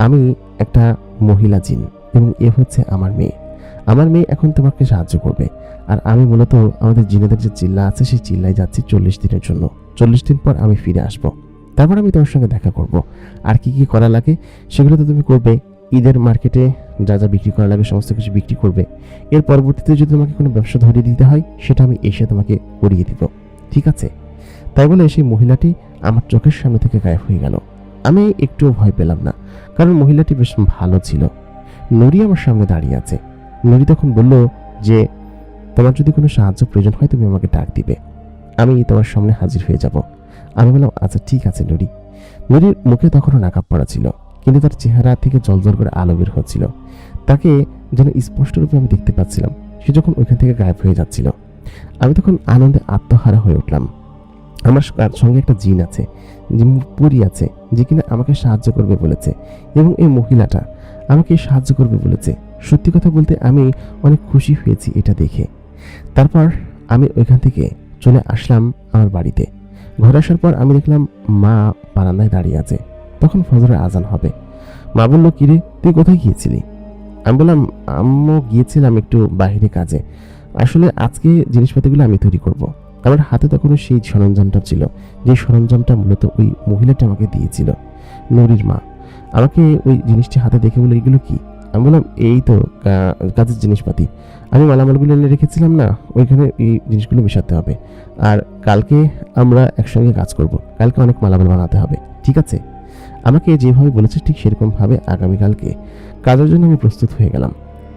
আমি একটা মহিলা জিন এবং এ হচ্ছে আমার মেয়ে। আমার মেয়ে এখন তোমাকে সাহায্য করবে। আর আমি মূলত আমাদের জিনেদের যে চিল্লা আছে সেই চিল্লায় যাচ্ছি 40 দিনের জন্য। 40 দিন পর আমি ফিরে আসব, তারপর আমি তোমার সঙ্গে দেখা করব। আর কি কি করা লাগে সেগুলো তো তুমি করবে। ঈদের মার্কেটে যা যা বিক্রি করা লাগে সমস্ত কিছু বিক্রি করবে। এর পরবর্তীতে যদি তোমাকে কোনো ব্যবসা ধরিয়ে দিতে হয় সেটা আমি এসে তোমাকে করিয়ে দিব, ঠিক আছে? তাই বলে সেই মহিলাটি আমার চোখের সামনে থেকে গায়েব হয়ে গেল। আমি একটুও ভয় পেলাম না, কারণ মহিলাটি বেশ ভালো ছিল। নুরি আমার সামনে দাঁড়িয়ে আছে। নুরি তখন বলল যে তোমার যদি কোনো সাহায্য প্রয়োজন হয় তুমি আমাকে ডাক দিবে, আমি তোমার সামনে হাজির হয়ে যাব। আমি বললাম আচ্ছা ঠিক আছে নুরি। নুরির মুখে তখনও নাকাব পড়া ছিল, কিন্তু তার চেহারা থেকে জলজল করে আলো বের হচ্ছিল। তাকে যেন স্পষ্ট রূপে আমি দেখতে পাচ্ছিলাম। সে যখন ওইখান থেকে গায়েব হয়ে যাচ্ছিল আমি তখন আনন্দে আত্মহারা হয়ে উঠলাম। আমার সঙ্গে একটা জিন আছে, যে পরী আছে, যে কিনা আমাকে সাহায্য করবে বলেছে এবং এই মহিলাটা আমাকে সাহায্য করবে বলেছে। সত্যি কথা বলতে আমি অনেক খুশি হয়েছি এটা দেখে। তারপর আমি ওইখান থেকে চলে আসলাম আমার বাড়িতে। ঘরে আসার পর আমি দেখলাম মা বারান্দায় দাঁড়িয়ে আছে। তখন ফজরের আজান হবে। মা বলল কিরে তুই কোথায় গিয়েছিলি? আমি বললাম আম্মু গিয়েছিলাম একটু বাইরে কাজে, আসলে আজকে জিনিসপাতিগুলো আমি তৈরি করব। আমার হাতে তখন সেই সরঞ্জামটা ছিল, যে সরঞ্জামটা মূলত ওই মহিলাটা আমাকে দিয়েছিল, নুরির মা। আমাকে ওই জিনিসটি হাতে দেখে বলে এগুলো কি? আমি বললাম এই তো কাজের জিনিসপাতি, আমি মালামালগুলো এনে রেখেছিলাম না, ওইখানে এই জিনিসগুলো মেশাতে হবে। আর কালকে আমরা একসঙ্গে কাজ করব, কালকে অনেক মালামাল বানাতে হবে, ঠিক আছে? আমাকে যেভাবে বলেছে ঠিক সেরকমভাবে আগামীকালকে কাজের জন্য আমি প্রস্তুত হয়ে গেলাম।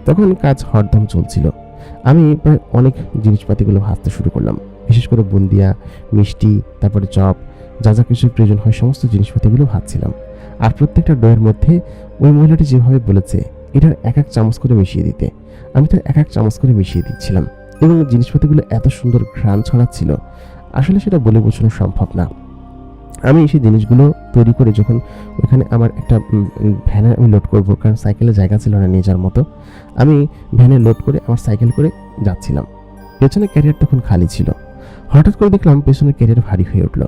তখন কাজ হরদম চলছিল। আমি প্রায় অনেক জিনিসপাতিগুলো ভাজতে শুরু করলাম, বিশেষ করে বুন্দিয়া, মিষ্টি, তারপরে চপ, যা যা কিছু প্রয়োজন হয় সমস্ত জিনিসপাতিগুলো ভাজছিলাম। আর প্রত্যেকটা ডোয়ের মধ্যে ওই মহিলাটি যেভাবে বলেছে এটার 1 চামচ করে মিশিয়ে দিতে, আমি তার 1 চামচ করে মিশিয়ে দিচ্ছিলাম। এবং জিনিসপাতিগুলো এত সুন্দর ঘ্রাণ ছড়াচ্ছিল, আসলে সেটা বলে বোঝানো সম্ভব না। আমি সেই জিনিসগুলো তৈরি করে যখন ওখানে আমার একটা ভ্যানে আমি লোড করব, কারণ সাইকেলে জায়গা ছিল না নিয়ে যাওয়ার মতো, আমি ভ্যানে লোড করে আমার সাইকেল করে যাচ্ছিলাম। পেছনের ক্যারিয়ার তখন খালি ছিল। হঠাৎ করে দেখলাম পেছনের ক্যারিয়ার ভারী হয়ে উঠলো।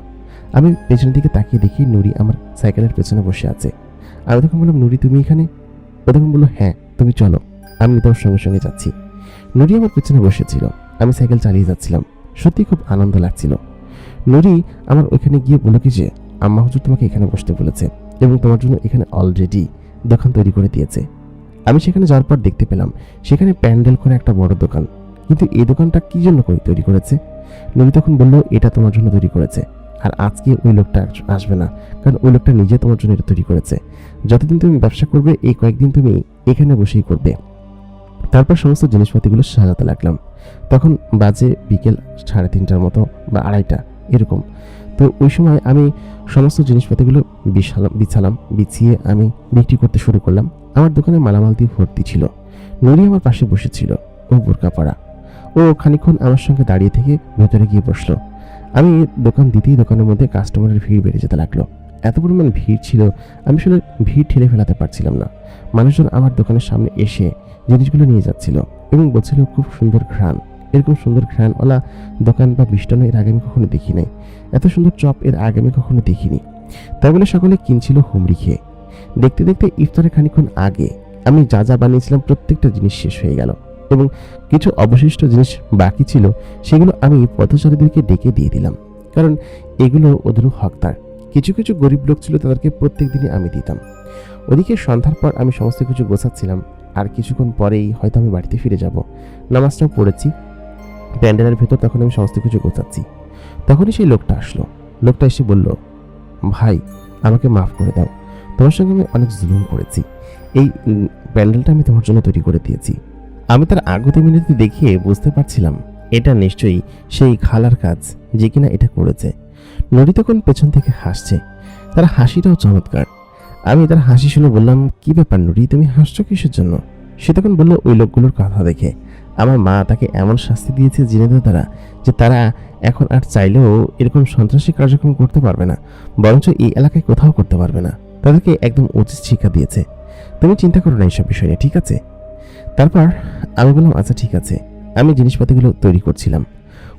আমি পেছনের দিকে তাকিয়ে দেখি নুরি আমার সাইকেলের পেছনে বসে আছে। আমি তখন বললাম, নুরি তুমি এখানে? ও তখন বললো, হ্যাঁ তুমি চলো, আমি তোমার সঙ্গে সঙ্গে যাচ্ছি। নুরি আমার পেছনে বসেছিল, আমি সাইকেল চালিয়ে যাচ্ছিলাম। সত্যি খুব আনন্দ লাগছিল। নুরি আমার ওইখানে গিয়ে বলল কি যে, আম্মা হুজুর তোমাকে এখানে বসতে বলেছে এবং তোমার জন্য এখানে অলরেডি দোকান তৈরি করে দিয়েছে। আমি সেখানে যাওয়ার পর দেখতে পেলাম সেখানে প্যান্ডেল করে একটা বড় দোকান। কিন্তু এই দোকানটা কি জন্য তৈরি করেছে? নুরি তখন বলল, এটা তোমার জন্য তৈরি করেছে, আর আজকে ওই লোকটা আসবে না, কারণ ওই লোকটা নিজে তোমার জন্য এটা তৈরি করেছে। যতদিন তুমি ব্যবসা করবে এই কয়েকদিন তুমি এখানে বসেই করবে। তারপর সমস্ত জিনিসপাতিগুলো সাজাতে লাগলাম। তখন বাজে বিকেল 3:30টার মতো বা 2:30 এরকম। তো ওই সময় আমি সমস্ত জিনিসপাতিগুলো বিছালাম, বিছিয়ে আমি বিক্রি করতে শুরু করলাম। আমার দোকানে মালামাল দিয়ে ভর্তি ছিল। নুরি আমার পাশে বসেছিল, ও বোরকা পরা। ও খানিকক্ষণ আমার সঙ্গে দাঁড়িয়ে থেকে ভেতরে গিয়ে বসলো। আমি দোকান দিতেই দোকানের মধ্যে কাস্টমারের ভিড় বেড়ে যেতে লাগলো। এত পরিমাণ ভিড় ছিল, আমি আসলে ভিড় ঠেলে ফেলাতে পারছিলাম না। মানুষজন আমার দোকানের সামনে এসে জিনিসগুলো নিয়ে যাচ্ছিল এবং বলছিল, খুব সুন্দর ঘ্রাণ। এরকম সুন্দর ঘ্রাণওয়ালা দোকান বা মিষ্টান্ন এর আগে আমি কখনো দেখি নাই। এত সুন্দর চপ এর আগে আমি কখনো দেখিনি। তাই বলে সকলে কিনছিল হুমড়ি খেয়ে। দেখতে দেখতে ইফতারের খানিকক্ষণ আগে আমি যা যা বানিয়েছিলাম প্রত্যেকটা জিনিস শেষ হয়ে গেল এবং কিছু অবশিষ্ট জিনিস বাকি ছিল, সেগুলো আমি পথচারীদেরকে ডেকে দিয়ে দিলাম, কারণ এগুলো ওদেরও হকদার। কিছু কিছু গরিব লোক ছিল, তাদেরকে প্রত্যেক দিনই আমি দিতাম। ওদিকে সন্ধ্যার পর আমি সমস্ত কিছু গোছাচ্ছিলাম। আর কিছুক্ষণ পরেই হয়তো আমি বাড়িতে ফিরে যাব। নামাজটাও পড়েছি প্যান্ডেলের ভেতর, তখন আমি সমস্ত কিছু গোছাচ্ছি। তখনই সেই লোকটা আসলো। লোকটা এসে বলল, ভাই আমাকে মাফ করে দাও, তোমার সঙ্গে আমি অনেক জুলুম করেছি। এই প্যান্ডেলটা আমি তোমার জন্য তৈরি করে দিয়েছি। আমি তার আগত মিনতি দেখিয়ে বুঝতে পারছিলাম এটা নিশ্চয়ই সেই খালার কাজ, যে কিনা এটা করেছে। নুরি তখন পেছন থেকে হাসছে, তার হাসিটাও চমৎকার। আমি তার হাসি শুনে বললাম, কি ব্যাপার নুরি, তুমি হাসছো কিসের জন্য? সে তখন বলল, ওই লোকগুলোর কথা দেখে আমার মা তাকে এমন শাস্তি দিয়েছে জিনেদের দ্বারা যে তারা এখন আর চাইলেও এরকম সন্ত্রাসী কার্যক্রম করতে পারবে না, বরঞ্চ এই এলাকায় কোথাও করতে পারবে না। তাদেরকে একদম উচিত শিক্ষা দিয়েছে। তুমি চিন্তা করো না এইসব বিষয় নিয়ে, ঠিক আছে? তারপর আমি বললাম, আচ্ছা ঠিক আছে। আমি জিনিসপাতিগুলো তৈরি করছিলাম।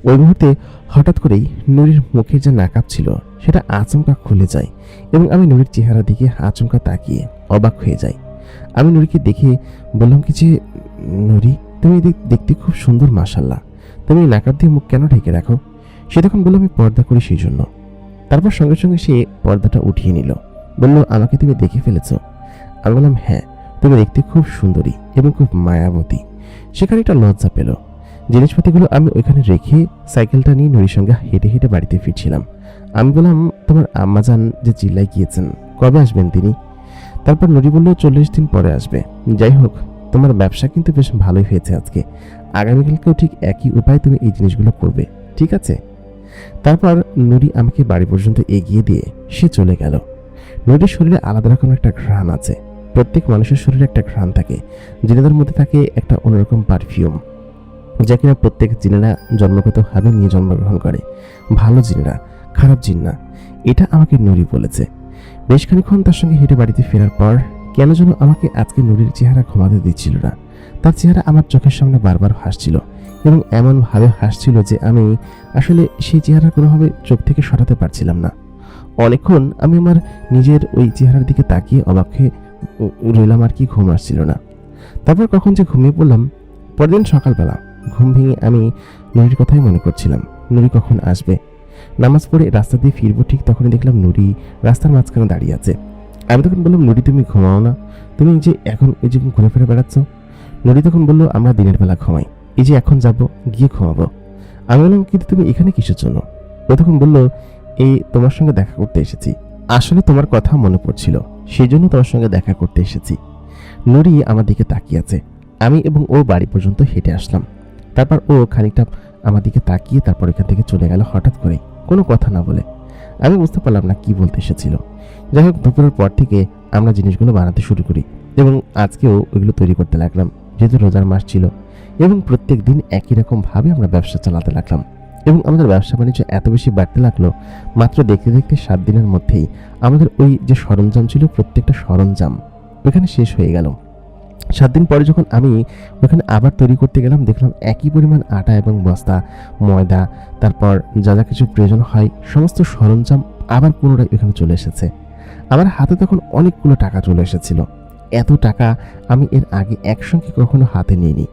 ওই মুহূর্তে হঠাৎ করেই নুরির মুখের যে নাকাব ছিল সেটা আচমকা খুলে যায় এবং আমি নুরির চেহারার দিকে আচমকা তাকিয়ে অবাক হয়ে যাই। আমি নুরিকে দেখে বললাম কি যে, নুরি তুমি দেখতে খুব সুন্দর, মাশাল্লাহ। তুমি নাকাব দিয়ে মুখ কেন ঢেকে রাখো? সে তখন বলল, আমি পর্দা করি সেই জন্য। তারপর সঙ্গে সঙ্গে সে পর্দাটা উঠিয়ে নিল, বলল, আমাকে তুমি দেখে ফেলেছো? আমি বললাম, হ্যাঁ, তুমি দেখতে খুব সুন্দরী এবং খুব মায়াবতী। সেখানে একটা লজ্জা পেল। জিনিসপাতিগুলো আমি ওইখানে রেখে সাইকেলটা নিয়ে নুরির সঙ্গে হেঁটে হেঁটে বাড়িতে ফিরছিলাম। আমি বললাম, তোমার আম্মাজান যে চিল্লাই গিয়েছেন, কবে আসবেন তিনি? তারপর নুরি বলল, 40 দিন পরে আসবে। যাই হোক, তোমার ব্যবসা কিন্তু বেশ ভালোই হয়েছে আজকে। আগামীকালকেও ঠিক একই উপায়ে তুমি এই জিনিসগুলো করবে, ঠিক আছে? তারপর নুরি আমাকে বাড়ি পর্যন্ত এগিয়ে দিয়ে সে চলে গেল। নুরির শরীরে আলাদা রকম একটা ঘ্রাণ আছে। প্রত্যেক মানুষের শরীরে একটা ঘ্রাণ থাকে, জিনেদের মধ্যে থাকে একটা অন্যরকম পারফিউম, যা কিনা প্রত্যেক জিনেরা জন্মগতভাবে নিয়ে জন্মগ্রহণ করে। ভালো জিনেরা, খারাপ জিন না। এটা আমাকে নুরি বলেছে। বেশ খানিকক্ষণ তার সঙ্গে হেঁটে বাড়িতে ফেরার পর কেন যেন আমাকে আজকে নুরির চেহারা ঘুমাতে দিচ্ছিল না। তার চেহারা আমার চোখের সামনে বারবার হাসছিল এবং এমনভাবে হাসছিল যে আমি আসলে সেই চেহারা কোনোভাবে চোখ থেকে সরাতে পারছিলাম না। অনেকক্ষণ আমি আমার নিজের ওই চেহারার দিকে তাকিয়ে অবাক হয়ে রইলাম, আর কি ঘুম আসছিল না। তারপর কখন যে ঘুমিয়ে পড়লাম। পরদিন সকালবেলা ঘুম ভেঙে আমি নুরির কথাই মনে করছিলাম, নুরি কখন আসবে। নামাজ পড়ে রাস্তা দিয়ে ফিরবো, ঠিক তখনই দেখলাম নুরি রাস্তার মাঝখানে দাঁড়িয়ে আছে। আমি তখন বললাম, নুরি তুমি ঘুমাও না? তুমি যে এখন এই যে ঘুরে ফিরে বেড়াচ্ছ? নুরি তখন বললো, আমরা দিনের বেলা ঘুমাই, এই যে এখন যাব গিয়ে ঘুমাবো। আমি বললাম, কিন্তু তুমি এখানে কিসের জন্য? ও তখন বললো, এই তোমার সঙ্গে দেখা করতে এসেছি। আসলে তোমার কথা মনে পড়ছিল, সেই জন্য তোমার সঙ্গে দেখা করতে এসেছি। নুরি আমার দিকে তাকিয়ে আছে। আমি এবং ও বাড়ি পর্যন্ত হেঁটে আসলাম। তারপর ও খানিকটা আমার দিকে তাকিয়ে তারপর এখান থেকে চলে গেল হঠাৎ করে, কোনো কথা না বলে। আমি বুঝতে পারলাম না কি বলতে এসেছিল। যাই হোক, দুপুরের পর থেকে আমরা জিনিসগুলো বানাতে শুরু করি এবং আজকেও ওইগুলো তৈরি করতে লাগলাম। যেহেতু রোজার মাস ছিল, এবং প্রত্যেক দিন একই রকমভাবে আমরা ব্যবসা চালাতে লাগলাম এবং আমাদের ব্যবসা বাণিজ্য এত বেশি বাড়তে লাগলো, মাত্র দেখতে দেখতে 7 দিনের মধ্যেই আমাদের ওই যে সরঞ্জাম ছিল প্রত্যেকটা সরঞ্জাম ওখানে শেষ হয়ে গেল। 7 দিন পরে যখন আমি ওখানে আবার তৈরি করতে গেলাম, দেখলাম একই পরিমাণ আটা এবং বস্তা, ময়দা, তারপর যা যা কিছু প্রয়োজন হয় সমস্ত সরঞ্জাম আবার পুনরায় এখানে চলে এসেছে। আমার হাতে তখন অনেকগুলো টাকা চলে এসেছিল। এত টাকা আমি এর আগে একসঙ্গে কখনো হাতে নিইনি।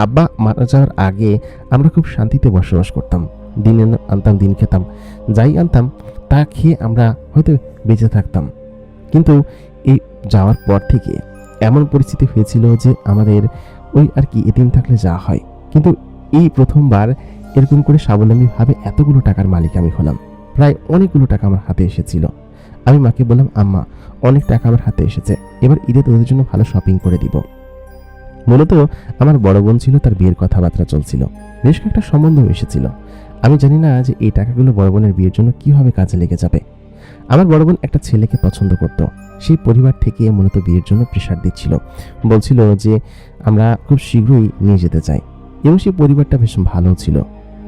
আব্বা মারা যাওয়ার আগে আমরা খুব শান্তিতে বসবাস করতাম। দিন আনতাম, দিন খেতাম, যাই আনতাম তা খেয়ে আমরা হয়তো বেঁচে থাকতাম। কিন্তু এই যাওয়ার পর থেকে এমন পরিস্থিতি হয়েছিল যে আমাদের ওই আর কি এতিম থাকলে যা হয়, কিন্তু এই প্রথমবার এরকম করে স্বাবলম্বীভাবে এতগুলো টাকার মালিক আমি হলাম। প্রায় অনেকগুলো টাকা আমার হাতে এসেছিল। আমি মাকে বললাম, আম্মা অনেক টাকা আমার হাতে এসেছে, এবার ঈদে তোদের জন্য ভালো শপিং করে দিব। মূলত আমার বড় বোন ছিল, তার বিয়ের কথাবার্তা চলছিল, বেশ কয়েকটা সম্বন্ধও এসেছিল। আমি জানি না যে এই টাকাগুলো বড় বোনের বিয়ের জন্য কিভাবে কাজে লেগে যাবে। আমার বড় বোন একটা ছেলেকে পছন্দ করত, সেই পরিবার থেকে মূলত বিয়ের জন্য প্রেশার দিচ্ছিল, বলছিল যে আমরা খুব শীঘ্রই নিয়ে যেতে চাই, এবং সেই পরিবারটা বেশ ভালো ছিল।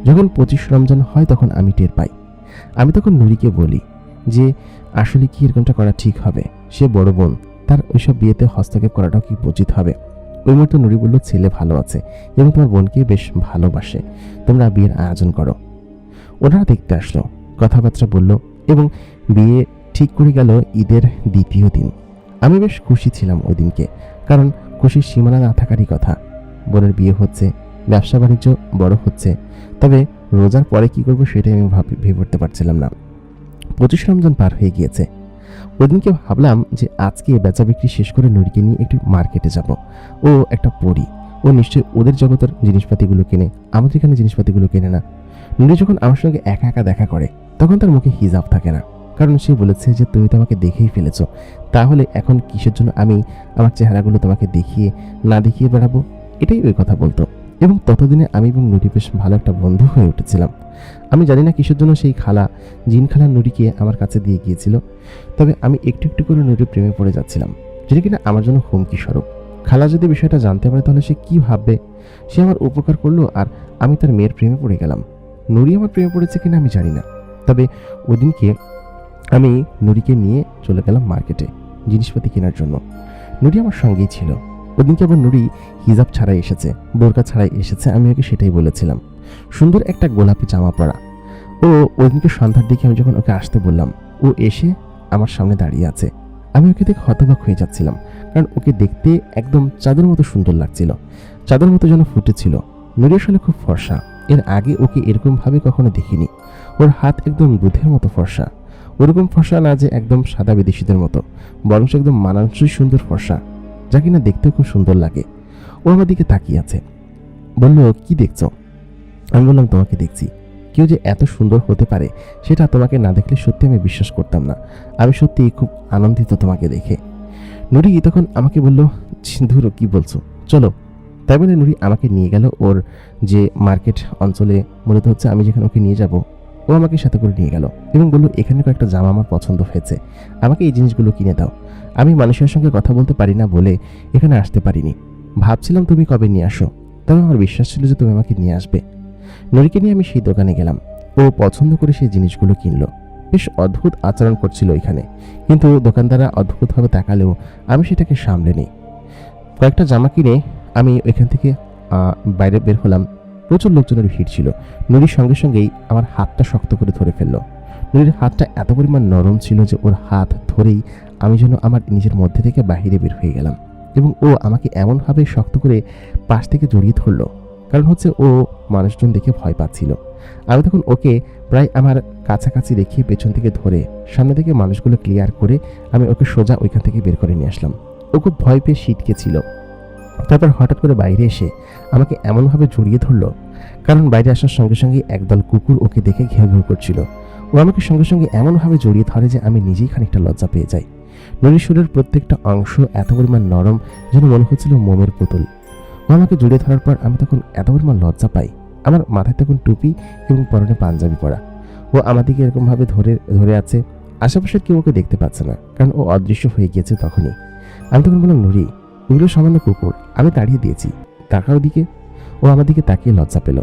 যখন 25 রমজান হয় তখন আমি টের পাই। আমি তখন নুরিকে বলি যে আসলে কি এরকমটা করা ঠিক হবে, সে বড় বোন, তার ওইসব বিয়েতে হস্তক্ষেপ করাটাও কি উচিত হবে। ওই মুহূর্তে নুরি বলল, ছেলে ভালো আছে এবং তোমার বোনকে বেশ ভালোবাসে, তোমরা বিয়ের আয়োজন করো। ওনারা দেখতে আসলো, কথাবার্তা বলল এবং বিয়ে ঠিক করে গেল ঈদের দ্বিতীয় দিন। আমি বেশ খুশি ছিলাম ওই দিনকে, কারণ খুশির সীমানা না থাকারই কথা। বোনের বিয়ে হচ্ছে, ব্যবসা বাণিজ্য বড় হচ্ছে, তবে রোজার পরে কি করবো সেটাই আমি ভেবে উঠতে পারছিলাম না। 25 রমজান পার হয়ে গিয়েছে। ওই দিনকে ভাবলাম যে আজকে বেচা বিক্রি শেষ করে নুরিকে নিয়ে একটু মার্কেটে যাব। ও একটা পড়ি, ও নিশ্চয়ই ওদের জগতের জিনিসপাতিগুলো কেনে, আমাদের এখানে জিনিসপাতিগুলো কেনে না। নুরি যখন আমার সঙ্গে একা একা দেখা করে তখন তার মুখে হিজাব থাকে না, কারণ সে বলেছে যে তুমি তো আমাকে দেখেই ফেলেছো, তাহলে এখন কিসের জন্য আমি আমার চেহারাগুলো তোমাকে দেখিয়ে না দেখিয়ে বেড়াবো, এটাই ওই কথা বলতো। এবং ততদিনে আমি এবং নুরি বেশ ভালো একটা বন্ধু হয়ে উঠেছিলাম। আমি জানি না কিসের জন্য সেই খালা, জিন খালা নুরিকে আমার কাছে দিয়ে গিয়েছিল, তবে আমি একটু একটু করে নুরির প্রেমে পড়ে যাচ্ছিলাম, যেটা কিনা আমার জন্য হুমকি স্বরূপ। খালা যদি বিষয়টা জানতে পারে তাহলে সে কি ভাববে। সে আমার উপকার করলো আর আমি তার মেয়ের প্রেমে পড়ে গেলাম। নুরি আমার প্রেমে পড়েছে কিনা আমি জানি না, তবে ওদিনকে আমি নুরিকে নিয়ে চলে গেলাম মার্কেটে জিনিসপাতি কেনার জন্য। নুরি আমার সঙ্গেই ছিল। ওদিনকে আবার নুরি হিজাব ছাড়াই এসেছে, বোরকা ছাড়াই এসেছে, আমি ওকে সেটাই বলেছিলাম। সুন্দর একটা গোলাপি জামা পরা। ও ওদিনকে সন্ধ্যার দিকে আমি যখন ওকে আসতে বললাম, ও এসে আমার সামনে দাঁড়িয়ে আছে। আমি ওকে দেখে হতবাক হয়ে যাচ্ছিলাম, কারণ ওকে দেখতে একদম চাঁদের মতো সুন্দর লাগছিল, চাঁদের মতো যেন ফুটেছিল। নুরি আসলে খুব ফর্সা, এর আগে ওকে এরকমভাবে কখনো দেখিনি। ওর হাত একদম দুধের মতো ফর্সা, ওরকম ফর্সা না যে একদম সাদা বিদেশিদের মতো, বরং সে একদম মানানসই সুন্দর ফর্সা, যা কিনা দেখতেও খুব সুন্দর লাগে। ও আমার দিকে তাকিয়ে আছে, বলল, কি দেখছো? আমি বললাম, তোমাকে দেখছি। কেউ যে এত সুন্দর হতে পারে সেটা তোমাকে না দেখলে সত্যি আমি বিশ্বাস করতাম না। আমি সত্যি খুব আনন্দিত তোমাকে দেখে। নুরি তখন আমাকে বলল, ধুরো কি বলছো, চলো। তাই বলে নুরি আমাকে নিয়ে গেল ওর যে মার্কেট অঞ্চলে, মূলত হচ্ছে আমি যেখানে ওকে নিয়ে যাব, ও আমাকে সাথে করে নিয়ে গেল এবং বলল, এখানে কয়েকটা জামা আমার পছন্দ হয়েছে, আমাকে এই জিনিসগুলো কিনে দাও। আমি মানুষের সঙ্গে কথা বলতে পারি না বলে এখানে আসতে পারিনি, ভাবছিলাম তুমি কবে নিয়ে আসো, তবে আমার বিশ্বাস ছিল যে তুমি আমাকে নিয়ে আসবে। নুরিকে নিয়ে আমি সেই দোকানে গেলাম। ও পছন্দ করে সেই জিনিসগুলো কিনলো। বেশ অদ্ভুত আচরণ করছিল ওইখানে, কিন্তু দোকানদাররা অদ্ভুতভাবে তাকালেও আমি সেটাকে সামলে নিই। কয়েকটা জামা কিনে আমি ওইখান থেকে বাইরে বের হলাম। প্রচুর লোকজনের ভিড় ছিল। নুরির সঙ্গে সঙ্গেই আমার হাতটা শক্ত করে ধরে ফেললো। নুরির হাতটা এত পরিমাণ নরম ছিল যে ওর হাত ধরেই আমি যেন আমার নিজের মধ্যে থেকে বাহিরে বের হয়ে গেলাম, এবং ও আমাকে এমনভাবে শক্ত করে পাশ থেকে জড়িয়ে ধরলো, কারণ হচ্ছে ও মানুষজন দেখে ভয় পাচ্ছিল। আমি তখন ওকে প্রায় আমার কাছাকাছি রেখে পেছন থেকে ধরে সামনে থেকে মানুষগুলো ক্লিয়ার করে আমি ওকে সোজা ওইখান থেকে বের করে নিয়ে আসলাম। ও খুব ভয় পেয়ে ছিটকে ছিল। তারপর হঠাৎ করে বাইরে এসে আমাকে এমনভাবে জড়িয়ে ধরলো, কারণ বাইরে আসার সঙ্গে সঙ্গে একদল কুকুর ওকে দেখে ঘেউ ঘেউ করছিল। ও আমাকে সঙ্গে সঙ্গে এমনভাবে জড়িয়ে ধরে যে আমি নিজেই খানিকটা লজ্জা পেয়ে যাই। নুরির শরীরের প্রত্যেকটা অংশ এত পরিমাণ নরম যেন মনে হচ্ছিল মোমের পুতুল। ও আমাকে জড়িয়ে ধরার পর আমি তখন এত পরিমাণ লজ্জা পাই। আমার মাথায় তখন টুপি এবং পরনে পাঞ্জাবি পরা। ও আমার দিকে এরকমভাবে ধরে আছে। আশেপাশের কেউ ওকে দেখতে পাচ্ছে না, কারণ ও অদৃশ্য হয়ে গিয়েছে তখনই। আমি তখন বললাম, নুরি, ওগুলো সামান্য কুকুর, আমি তাড়িয়ে দিয়েছি, তাকাও দিকে। ও ও আমার দিকে তাকিয়ে লজ্জা পেল।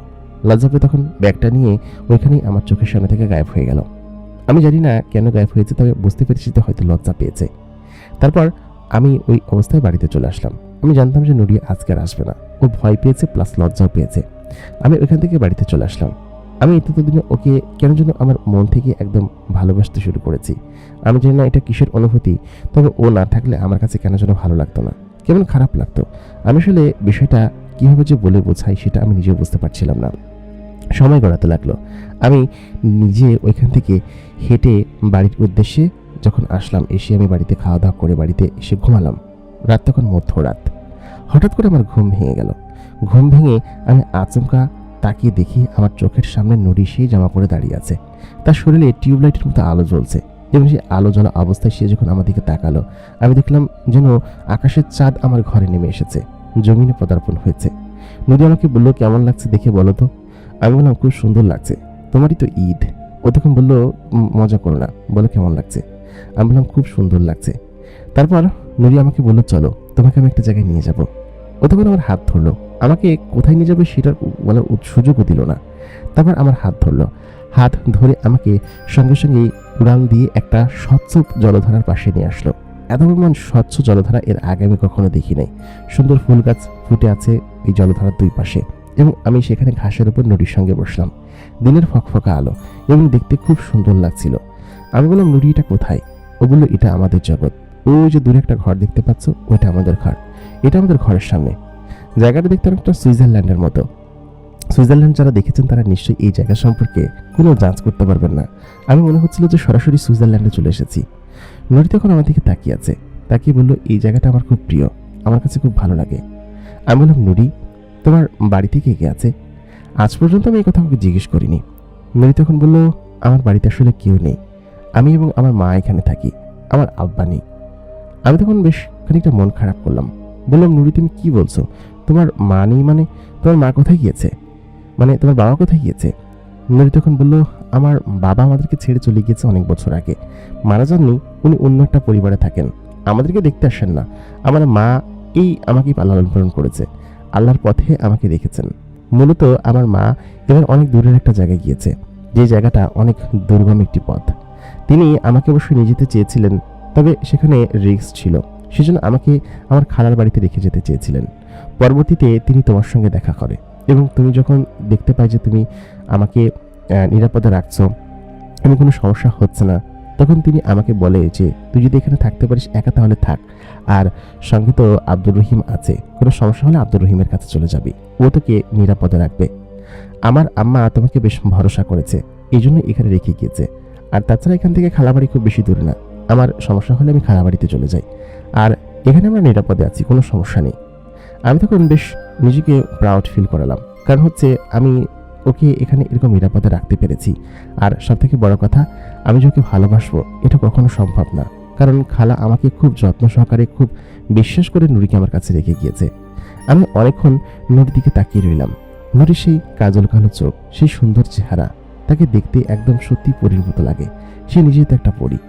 লজ্জা পেয়ে তখন ব্যাগটা নিয়ে ওইখানেই আমার চোখের সামনে থেকে গায়েব হয়ে গেল। আমি জানি না কেন গায়েব হয়েছে, তবে বুঝতে পেরেছি যে হয়তো লজ্জা পেয়েছে। তারপর আমি ওই অবস্থায় বাড়িতে চলে আসলাম। আমি জানতাম যে নুরি আজকে আর আসবে না। ও ভয় পেয়েছে প্লাস লজ্জাও পেয়েছে। আমি ওইখান থেকে বাড়িতে চলে আসলাম। আমি এতদিনে ওকে কেন যেন আমার মন থেকে একদম ভালোবাসতে শুরু করেছি। আমি জানি না এটা কিসের অনুভূতি, তবে ও না থাকলে আমার কাছে কেন যেন ভালো লাগতো না, কেমন খারাপ লাগতো। আমি আসলে বিষয়টা কীভাবে যে বলে বোঝাই সেটা আমি নিজেও বুঝতে পারছিলাম না। সময় গড়াতে লাগলো। আমি নিজে ওইখান থেকে হেঁটে বাড়ির উদ্দেশ্যে যখন আসলাম, এসে আমি বাড়িতে খাওয়া দাওয়া করে বাড়িতে এসে ঘুমালাম। রাত তখন মধ্যরাত। হঠাৎ করে আমার ঘুম ভেঙে গেল। ঘুম ভেঙে আমি আচমকা তাকিয়ে দেখি আমার চোখের সামনে নুরি সেই জামা পরে দাঁড়িয়ে আছে। তার শরীরে টিউবলাইটের মতো আলো জ্বলছে এবং সেই আলো জ্বলা অবস্থায় সে যখন আমার দিকে তাকালো, আমি দেখলাম যেন আকাশের চাঁদ আমার ঘরে নেমে এসেছে, জমিনে পদার্পণ হয়েছে। নুরি আমাকে বলল, কেমন লাগছে দেখে বলো তো। আমি বললাম, খুব সুন্দর লাগছে, তোমারই তো ঈদ। ও তখন বললো, মজা করো না, বলো কেমন লাগছে। আমি বললাম, খুব সুন্দর লাগছে। তারপর নুরি আমাকে বললো, চলো তোমাকে আমি একটা জায়গায় নিয়ে যাব। ও তখন আমার হাত ধরলো। আমাকে কোথায় নিয়ে যাবে সেটার বলার সুযোগও দিল না। তারপর আমার হাত ধরলো। হাত ধরে আমাকে সঙ্গে সঙ্গেই উড়াল দিয়ে একটা স্বচ্ছ জলধারার পাশে নিয়ে আসলো। এত পরিমাণ স্বচ্ছ জলধারা এর আগে আমি কখনো দেখি নাই। সুন্দর ফুল গাছ ফুটে আছে এই জলধারার দুই পাশে এবং আমি সেখানে ঘাসের উপর নুরির সঙ্গে বসলাম। দিনের ফকফকা আলো এবং দেখতে খুব সুন্দর লাগছিল। আমি বললাম, নুরি এটা কোথায়? ও বললো, এটা আমাদের জগৎ। ওই যে দূরে একটা ঘর দেখতে পাচ্ছ, ওইটা আমাদের ঘর। এটা আমাদের ঘরের সামনে। জায়গাটা দেখতে অনেকটা সুইজারল্যান্ডের মতো। সুইজারল্যান্ড যারা দেখেছেন তারা নিশ্চয়ই এই জায়গা সম্পর্কে কোনো যাঞ্চ করতে পারবেন না। আমি মনে হচ্ছিল যে সরাসরি সুইজারল্যান্ডে চলে এসেছি। নুরি তখন আমার দিকে তাকিয়ে আছে, তাকিয়ে বললো, এই জায়গাটা আমার খুব প্রিয়, আমার কাছে খুব ভালো লাগে। আমি বললাম, নুরি তোমার বাড়িতে কে কে আছে? আজ পর্যন্ত আমি এই কথা ওকে জিজ্ঞেস করিনি। নুরি তখন বলল, আমার বাড়িতে আসলে কেউ নেই, আমি এবং আমার মা এখানে থাকি, আমার আব্বা নেই। আমি তখন বেশ খানিকটা মন খারাপ করলাম। বললাম, নুরি তুমি কি বলছো? তোমার মা নেই মানে তোমার মা কোথায় গিয়েছে? মানে তোমার বাবা কোথায় গিয়েছে? নুরি তখন বলল, আমার বাবা আমাদেরকে ছেড়ে চলে গিয়েছে অনেক বছর আগে, মারা যাননি, উনি অন্য একটা পরিবারে থাকেন, আমাদেরকে দেখতে আসেন না। আমার মা আমাকেই লালন পালন করেছে, আল্লাহর পথে আমাকে রেখেছেন। মূলত আমার মা এবার অনেক দূরের একটা জায়গায় গিয়েছে, যে জায়গাটা অনেক দুর্গম একটি পথ। তিনি আমাকে অবশ্যই নিয়ে যেতে চেয়েছিলেন, তবে সেখানে রিস্ক ছিল, সেজন্য আমাকে আমার খালার বাড়িতে রেখে যেতে চেয়েছিলেন। পরবর্তীতে তিনি তোমার সঙ্গে দেখা করে এবং তুমি যখন দেখতে পাই যে তুমি আমাকে নিরাপদে রাখছো এবং কোনো সমস্যা হচ্ছে না, তখন তিনি আমাকে বলে যে তুই যদি এখানে থাকতে পারিস একা তাহলে থাক, আর সঙ্গে তো আব্দুর রহিম আছে, কোনো সমস্যা হলে আব্দুর রহিমের কাছে চলে যাবি, ও তোকে নিরাপদে রাখবে। আমার আম্মা তোমাকে বেশ ভরসা করেছে, এই জন্য এখানে রেখে গিয়েছে। আর তাছাড়া এখান থেকে খালাবাড়ি খুব বেশি দূরে না, আমার সমস্যা হলে আমি খালাবাড়িতে চলে যাই, আর এখানে আমরা নিরাপদে আছি, কোনো সমস্যা নেই। আমি তখন বেশ নিজেকে প্রাউড ফিল করালাম, কারণ হচ্ছে আমি ওকে এখানে এরকম নিরাপদে রাখতে পেরেছি। আর সব থেকে বড় কথা, আমি যে ওকে ভালোবাসবো এটা কখনো সম্ভব না, কারণ খালা আমাকে খুব যত্ন সহকারে খুব বিশ্বাস করে নুরিকে আমার কাছে রেখে গিয়েছে। আমি অনেকক্ষণ নুরির দিকে তাকিয়ে রইলাম। নুরির সেই কাজল কালো চোখ, সেই সুন্দর চেহারা, তাকে দেখতে একদম সত্যি পরীর মতো লাগে। সে নিজেই তো একটা পরী।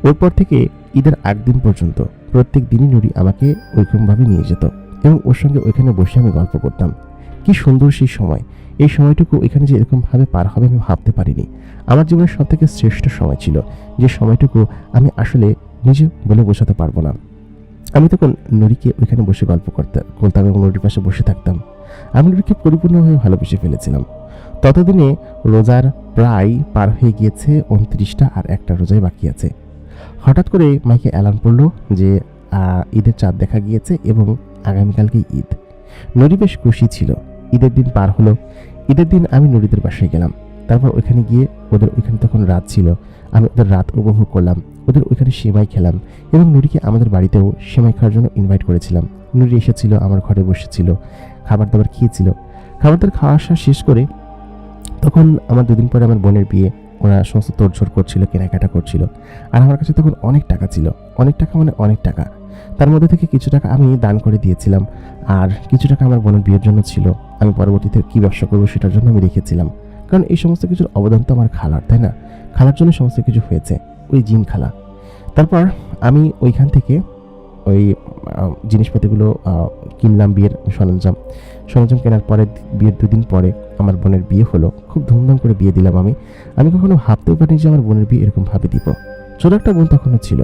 ওর পর থেকে ঈদের আগদিন পর্যন্ত প্রত্যেক দিনই নুরি আমাকে ওইরকমভাবে নিয়ে যেত এবং ওর সঙ্গে ওইখানে বসে আমি গল্প করতাম। কি সুন্দর সেই সময়! এই সময়টুকু ওইখানে যে এরকমভাবে পার হবে আমি ভাবতে পারিনি। আমার জীবনের সব থেকে শ্রেষ্ঠ সময় ছিল, যে সময়টুকু আমি আসলে নিজে বলে বোঝাতে পারবো না। আমি তখন নুরিকে ওইখানে বসে গল্প করতাম এবং নুরির পাশে বসে থাকতাম। আমি নুরিকে পরিপূর্ণভাবে ভালোবেসে ফেলেছিলাম। ততদিনে রোজার প্রায় পার হয়ে গিয়েছে 29টা, আর একটা রোজাই বাকি আছে। হঠাৎ করে মাইকে অ্যালার্ম পড়লো যে ঈদের চাঁদ দেখা গিয়েছে এবং আগামীকালকেই ঈদ। নুরি বেশ খুশি ছিল। ঈদের দিন পার হলো। ঈদের দিন আমি নুরিদের বাসায় গেলাম। তারপর ওইখানে গিয়ে ওদের ওইখানে তখন রাত ছিল, আমি ওদের রাত উপভোগ করলাম, ওদের ওইখানে সেমাই খেলাম এবং নুরিকে আমাদের বাড়িতেও সেমাই খাওয়ার জন্য ইনভাইট করেছিলাম। নুরি এসেছিল, আমার ঘরে বসেছিল, খাবার দাবার খেয়েছিল। খাবার দাবার খাওয়া আসা শেষ করে তখন আমার 2 দিন পরে আমার বোনের বিয়ে, ওরা সমস্ত তোড়জোড় করছিল, কেনাকাটা করছিল। আর আমার কাছে তখন অনেক টাকা ছিল, অনেক টাকা মানে অনেক টাকা। তার মধ্যে থেকে কিছু টাকা আমি দান করে দিয়েছিলাম, আর কিছু টাকা আমার বোনের বিয়ের জন্য ছিল। আমি পরবর্তীতে কী ব্যবসা করবো সেটার জন্য আমি রেখেছিলাম, কারণ এই সমস্ত কিছুর অবদান তো আমার খালার, তাই না? খালার জন্য সমস্ত কিছু হয়েছে, ওই জিন খালা। তারপর আমি ওইখান থেকে ওই জিনিসপাতিগুলো কিনলাম, বিয়ের সরঞ্জাম কেনার পরে বিয়ের 2 দিন পরে আমার বোনের বিয়ে হলো। খুব ধুমধাম করে বিয়ে দিলাম আমি কখনো ভাবতেও পারিনি যে আমার বোনের বিয়ে এরকমভাবে দিব। ছোট একটা বোন তখনও ছিল,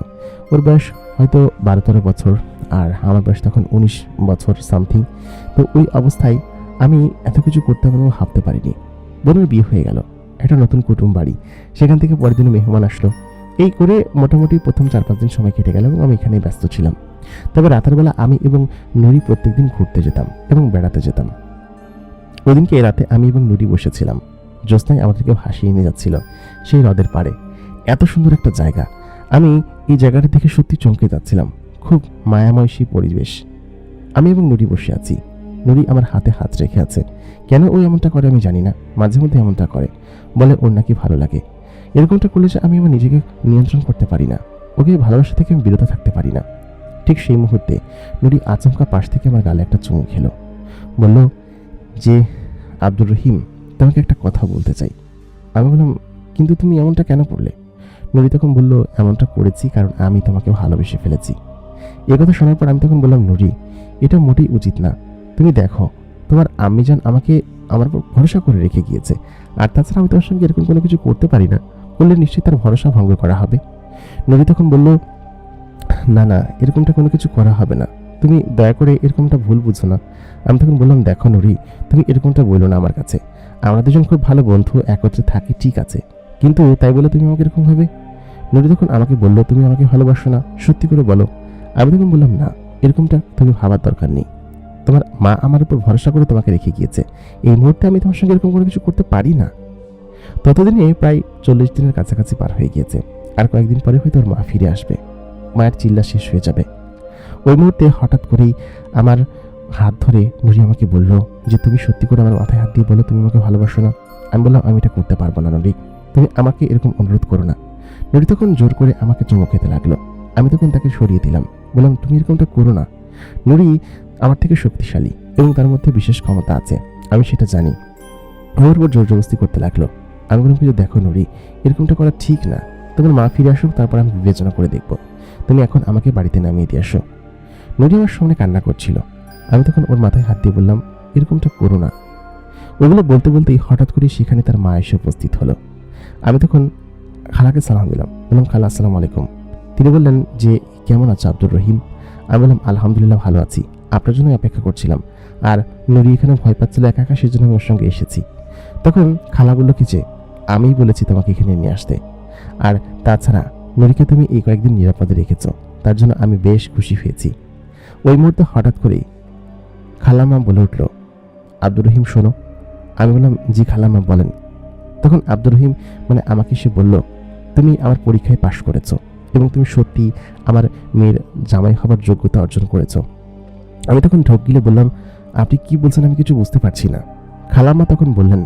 ওর বয়স হয়তো 12-13 বছর, আর আমার বয়স তখন 19 বছর সামথিং। তো ওই অবস্থায় আমি এত কিছু করতে পারবো ভাবতে পারিনি। বোনের বিয়ে হয়ে গেল, একটা নতুন কুটুম বাড়ি, সেখান থেকে পরের দিনে মেহমান আসলো। এই করে মোটামুটি প্রথম 4-5 দিন সময় কেটে গেল এবং আমি এখানেই ব্যস্ত ছিলাম। তবে রাতের বেলা আমি এবং নুরি প্রত্যেকদিন ঘুরতে যেতাম এবং বেড়াতে যেতাম। ওইদিনকে রাতে আমি এবং নুরি বসেছিলাম, জ্যোৎস্নায় আমাদেরকে ভাসিয়ে নিয়ে যাচ্ছিল সেই হ্রদের পাড়ে। এত সুন্দর একটা জায়গা, আমি এই জায়গাটা দেখে সত্যি চমকে যাচ্ছিলাম। খুব মায়াময় সেই পরিবেশ। আমি এবং নুরি বসে আছি, নুরি আমার হাতে হাত রেখে আছে। কেন ও এমনটা করে আমি জানি না, মাঝে মধ্যে এমনটা করে, বলে ওর নাকি ভালো লাগে। এরকমটা করলে যে আমি আমার নিজেকে নিয়ন্ত্রণ করতে পারি না, ওকে ভালোবাসা থেকে আমি বিরত থাকতে পারি না। ঠিক সেই মুহূর্তে নুরি আচমকা পাশ থেকে আমার গালে একটা চুমু খেলো, বলল যে আব্দুর রহিম, তোমাকে একটা কথা বলতে চাই। আমি বললাম, কিন্তু তুমি এমনটা কেন করলে? নুরি তখন বলল, এমনটা করেছি কারণ আমি তোমাকে ভালোবেসে ফেলেছি। এই কথা শোনার পর আমি তখন বললাম, নুরি, এটা মোটেই উচিত না। তুমি দেখো, তোমার আম্মিজান আমাকে আমার উপর ভরসা করে রেখে গিয়েছে, আর তাছাড়া আমি তোমার সঙ্গে এরকম কোনো কিছু করতে পারি না, করলে নিশ্চয়ই তার ভরসা ভঙ্গ করা হবে। নুরি তখন বলল, না না, এরকমটা কোনো কিছু করা হবে না, তুমি দয়া করে এরকমটা ভুল বুঝো না। আমি তখন বললাম, দেখো নুরি, তুমি এরকমটা বললো না আমার কাছে। আমরা দুজন খুব ভালো বন্ধু, একত্রে থাকি, ঠিক আছে, কিন্তু তাই বলে তুমি আমাকে এরকম ভাবে? নুরি তখন আমাকে বললো, তুমি আমাকে ভালোবাসো না, সত্যি করে বলো। আমি তখন বললাম, না, এরকমটা তুমি ভাবার দরকার নেই। তোমার মা আমার উপর ভরসা করে তোমাকে রেখে গিয়েছে, এই মুহূর্তে আমি তোমার সঙ্গে এরকম কোনো কিছু করতে পারি না। ততদিনে প্রায় 40 দিনের কাছাকাছি পার হয়ে গিয়েছে, আর কয়েকদিন পরে হয়তো ওর মা ফিরে আসবে, মায়ের চিল্লা শেষ হয়ে যাবে। ওই মুহূর্তে হঠাৎ করেই আমার হাত ধরে নুরি আমাকে বলল যে, তুমি সত্যি করে আমার মাথায় হাত দিয়ে বলো তুমি আমাকে ভালোবাসো না। আমি বললাম, আমি এটা করতে পারবো না নুরি, তুমি আমাকে এরকম অনুরোধ করো না। নুরি তখন জোর করে আমাকে চুমু খেতে লাগলো। আমি তখন তাকে সরিয়ে দিলাম, বললাম, তুমি এরকমটা করো না। নুরি আমার থেকে শক্তিশালী এবং তার মধ্যে বিশেষ ক্ষমতা আছে, আমি সেটা জানি। আমার উপর জোর জবরদস্তি করতে লাগলো। আমি বললাম, কিন্তু দেখো নুরি, এরকমটা করা ঠিক না। তোমার মা ফিরে আসুক, তারপর আমি বিবেচনা করে দেখবো। তুমি এখন আমাকে বাড়িতে নামিয়ে দিয়ে আসো। নুরি আমার সামনে কান্না করছিল। আমি তখন ওর মাথায় হাত দিয়ে বললাম, এরকমটা করো না। ওগুলো বলতে বলতেই হঠাৎ করে সেখানে তার মা এসে উপস্থিত হলো। আমি তখন খালাকে সালাম দিলাম, বললাম, খালা আসসালামু আলাইকুম। তিনি বললেন যে, কেমন আছো আব্দুর রহিম? আমি বললাম, আলহামদুলিল্লাহ ভালো আছি, আপনার জন্য অপেক্ষা করছিলাম। আর নুরি এখানে ভয় পাচ্ছিল একা একা, সেজন্য আমি ওর সঙ্গে এসেছি। তখন খালা বলল কি যে, আমিই বলেছি তোমাকে এখানে নিয়ে আসতে, আর তাছাড়া নুরিকে তুমি এই কয়েকদিন নিরাপদে রেখেছো, তার জন্য আমি বেশ খুশি হয়েছি। ওই মুহূর্তে হঠাৎ করেই খালামা বলে উঠল, আব্দুর রহিম শোনো। আমি বললাম, জি খালামা বলেন। তখন আব্দুর রহিম মানে আমাকে সে বলল, তুমি আমার পরীক্ষায় পাশ করেছো এবং তুমি সত্যি আমার মেয়ের জামাই হবার যোগ্যতা অর্জন করেছো। আমি তখন ঢোক গিলে বললাম, আপনি কি বলছেন, আমি কিছু বুঝতে পারছি না। খালাম্মা তখন বললেন,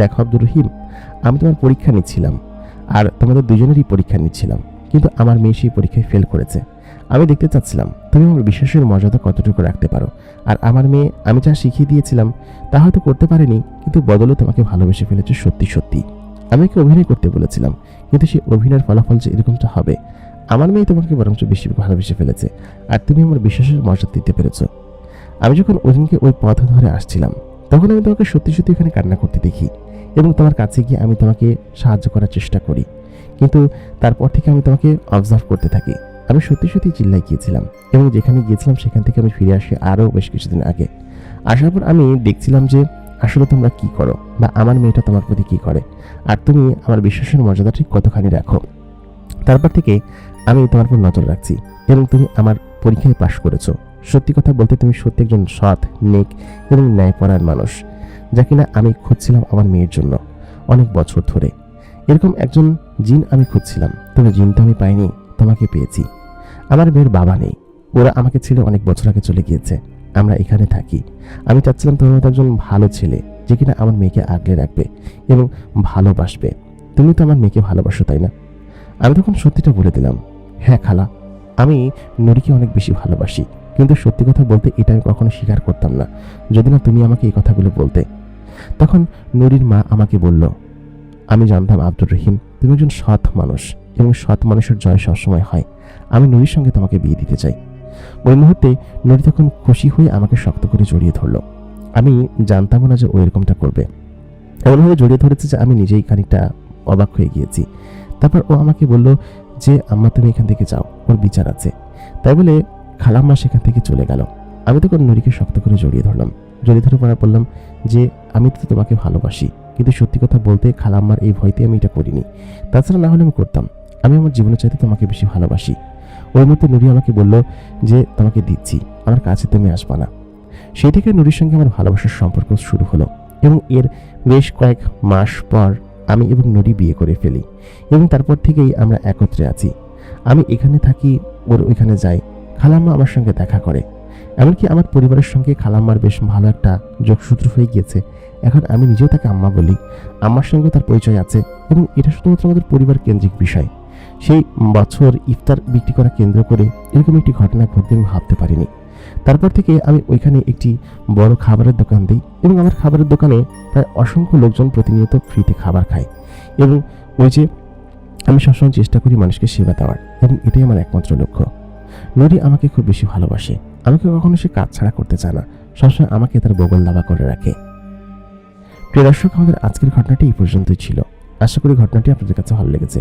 দেখো আব্দুর রহিম, আমি তোমার পরীক্ষা নিচ্ছিলাম, আর তোমাদের দুজনেরই পরীক্ষা নিচ্ছিলাম, কিন্তু আমার মেয়ে সেই পরীক্ষায় ফেল করেছে। আমি দেখতে চাচ্ছিলাম তুমি আমার বিশ্বাসের মর্যাদা কতটুকু রাখতে পারো। আর আমার মেয়ে, আমি যা শিখিয়ে দিয়েছিলাম তা হয়তো করতে পারেনি, কিন্তু বদলে তোমাকে ভালোবেসে ফেলেছে সত্যি সত্যি। আমি ওকে অভিনয় করতে বলেছিলাম, কিন্তু সেই অভিনয়ের ফলাফল যে এরকমটা হবে, আমার মেয়ে তোমাকে বরঞ্চ বেশি ভালোবেসে ফেলেছে, আর তুমি আমার বিশ্বাসের মর্যাদা দিতে পেরেছো। আমি যখন ওদিনকে ওই পথ ধরে আসছিলাম, তখন আমি তোমাকে সত্যি সত্যি এখানে কান্না করতে দেখি এবং তোমার কাছে গিয়ে আমি তোমাকে সাহায্য করার চেষ্টা করি, কিন্তু তারপর থেকে আমি তোমাকে অবজার্ভ করতে থাকি। আমি সত্যি সত্যি চিল্লাই গিয়েছিলাম এবং যেখানে গিয়েছিলাম সেখান থেকে আমি ফিরে আসি আরও বেশ কিছুদিন আগে। আসার পর আমি দেখছিলাম যে আসলে তোমরা কি করো, বা আমার মেয়েটা তোমার প্রতি কি করে, আর তুমি আমার বিশ্বাসের মর্যাদা ঠিক কতখানি রাখো। তারপর থেকে আমি তোমার উপর নজর রাখছি এবং তুমি আমার পরীক্ষায় পাশ করেছো। সত্যি কথা বলতে তুমি সত্যি একজন সৎ, নেক এবং ন্যায়পরায়ণ মানুষ, যা কিনা আমি খুঁজছিলাম আমার মেয়ের জন্য অনেক বছর ধরে। এরকম একজন জিন আমি খুঁজছিলাম, তবে জিন তো আমি পাইনি, তোমাকে পেয়েছি। আমার মেয়ের বাবা নেই, ওরা আমাকে ছেড়ে অনেক বছর আগে চলে গিয়েছে। আমরা এখানে থাকি। আমি চাচ্ছিলাম তোমার মতো একজন ভালো ছেলে, যে কিনা আমার মেয়েকে আগলে রাখবে এবং ভালোবাসবে। তুমি তো আমার মেয়েকে ভালোবাসো, তাই না? আমি তখন সত্যিটা বলে দিলাম, হ্যাঁ খালা, আমি নুরিকে অনেক বেশি ভালোবাসি, কিন্তু সত্যি কথা বলতে এটা আমি কখনো স্বীকার করতাম না যদি না তুমি আমাকে এই কথাগুলো বলতে। তখন নুরির মা আমাকে বলল, আমি জানতাম আব্দুর রহিম তুমি একজন সৎ মানুষ এবং সৎ মানুষের জয় সবসময় হয়। আমি নুরির সঙ্গে তোমাকে বিয়ে দিতে চাই। ওই মুহূর্তে নুরি তখন খুশি হয়ে আমাকে শক্ত করে জড়িয়ে ধরলো। আমি জানতামও না যে ও এরকমটা করবে। এমনভাবে জড়িয়ে ধরেছে যে আমি নিজেই খানিকটা অবাক হয়ে গিয়েছি। তারপর ও আমাকে বলল যে, আম্মা তুমি এখান থেকে যাও, ওর বিচার আছে। তাই বলে খালাম্মা সেখান থেকে চলে গেল। আমি তখন নুরিকে শক্ত করে জড়িয়ে ধরলাম। জড়িয়ে ধরে পরে বললাম যে, আমি তো তোমাকে ভালোবাসি, কিন্তু সত্যি কথা বলতে খালাম্মার এই ভয়তে আমি এটা করিনি। তাছাড়া না হলে আমি করতাম। আমি আমার জীবনের চাইতে তোমাকে বেশি ভালোবাসি। ওই মুহূর্তে নুরি আমাকে বলল যে, তোমাকে দিচ্ছি, আমার কাছে তুমি আসবা না। সেই থেকে নুরির সঙ্গে আমার ভালোবাসার সম্পর্ক শুরু হলো এবং এর বেশ কয়েক মাস পর আমি এবং নুরি বিয়ে করে ফেলি এবং তারপর থেকেই আমরা একত্রে আছি। আমি এখানে থাকি, ওর ওইখানে যাই। খালাম্মা আমার সঙ্গে দেখা করে। এমনকি আমার পরিবারের সঙ্গে খালাম্মার বেশ ভালো একটা যোগসূত্র হয়ে গিয়েছে। এখন আমি নিজেও তাকে আম্মা বলি। আম্মার সঙ্গেও তার পরিচয় আছে এবং এটা শুধুমাত্র আমাদের পরিবার কেন্দ্রিক বিষয়। সেই বছর ইফতার বিক্রি করা কেন্দ্র করে এরকম একটি ঘটনা ঘটবে আমি ভাবতে পারিনি। তারপর থেকে আমি ওইখানে একটি বড় খাবারের দোকান দিই এবং আমার খাবারের দোকানে প্রায় অসংখ্য লোকজন প্রতিনিয়ত ফ্রিতে খাবার খায় এবং ওই যে আমি সবসময় চেষ্টা করি মানুষকে সেবা দেওয়ার, এবং এটাই আমার একমাত্র লক্ষ্য। নুরি আমাকে খুব বেশি ভালোবাসে। আমাকে কখনো সে কাজ ছাড়া করতে চায় না, সবসময় আমাকে তার বগল দাবা করে রাখে। প্রিয় দর্শক, আমাদের আজকের ঘটনাটি এই পর্যন্তই ছিল। আশা করি ঘটনাটি আপনাদের কাছে ভালো লেগেছে।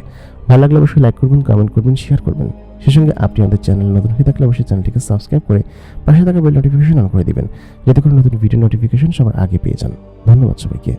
ভালো লাগলে অবশ্যই লাইক করবেন, কমেন্ট করবেন, শেয়ার করবেন। সেই সঙ্গে আপনি আমাদের চ্যানেল নতুন হয়ে থাকলে অবশ্যই চ্যানেলটিকে সাবস্ক্রাইব করে পাশে থাকা বেল নোটিফিকেশন অন করে দিবেন, যাতে করে নতুন ভিডিও নোটিফিকেশন সবার আগে পেয়ে যান। ধন্যবাদ সবাইকে।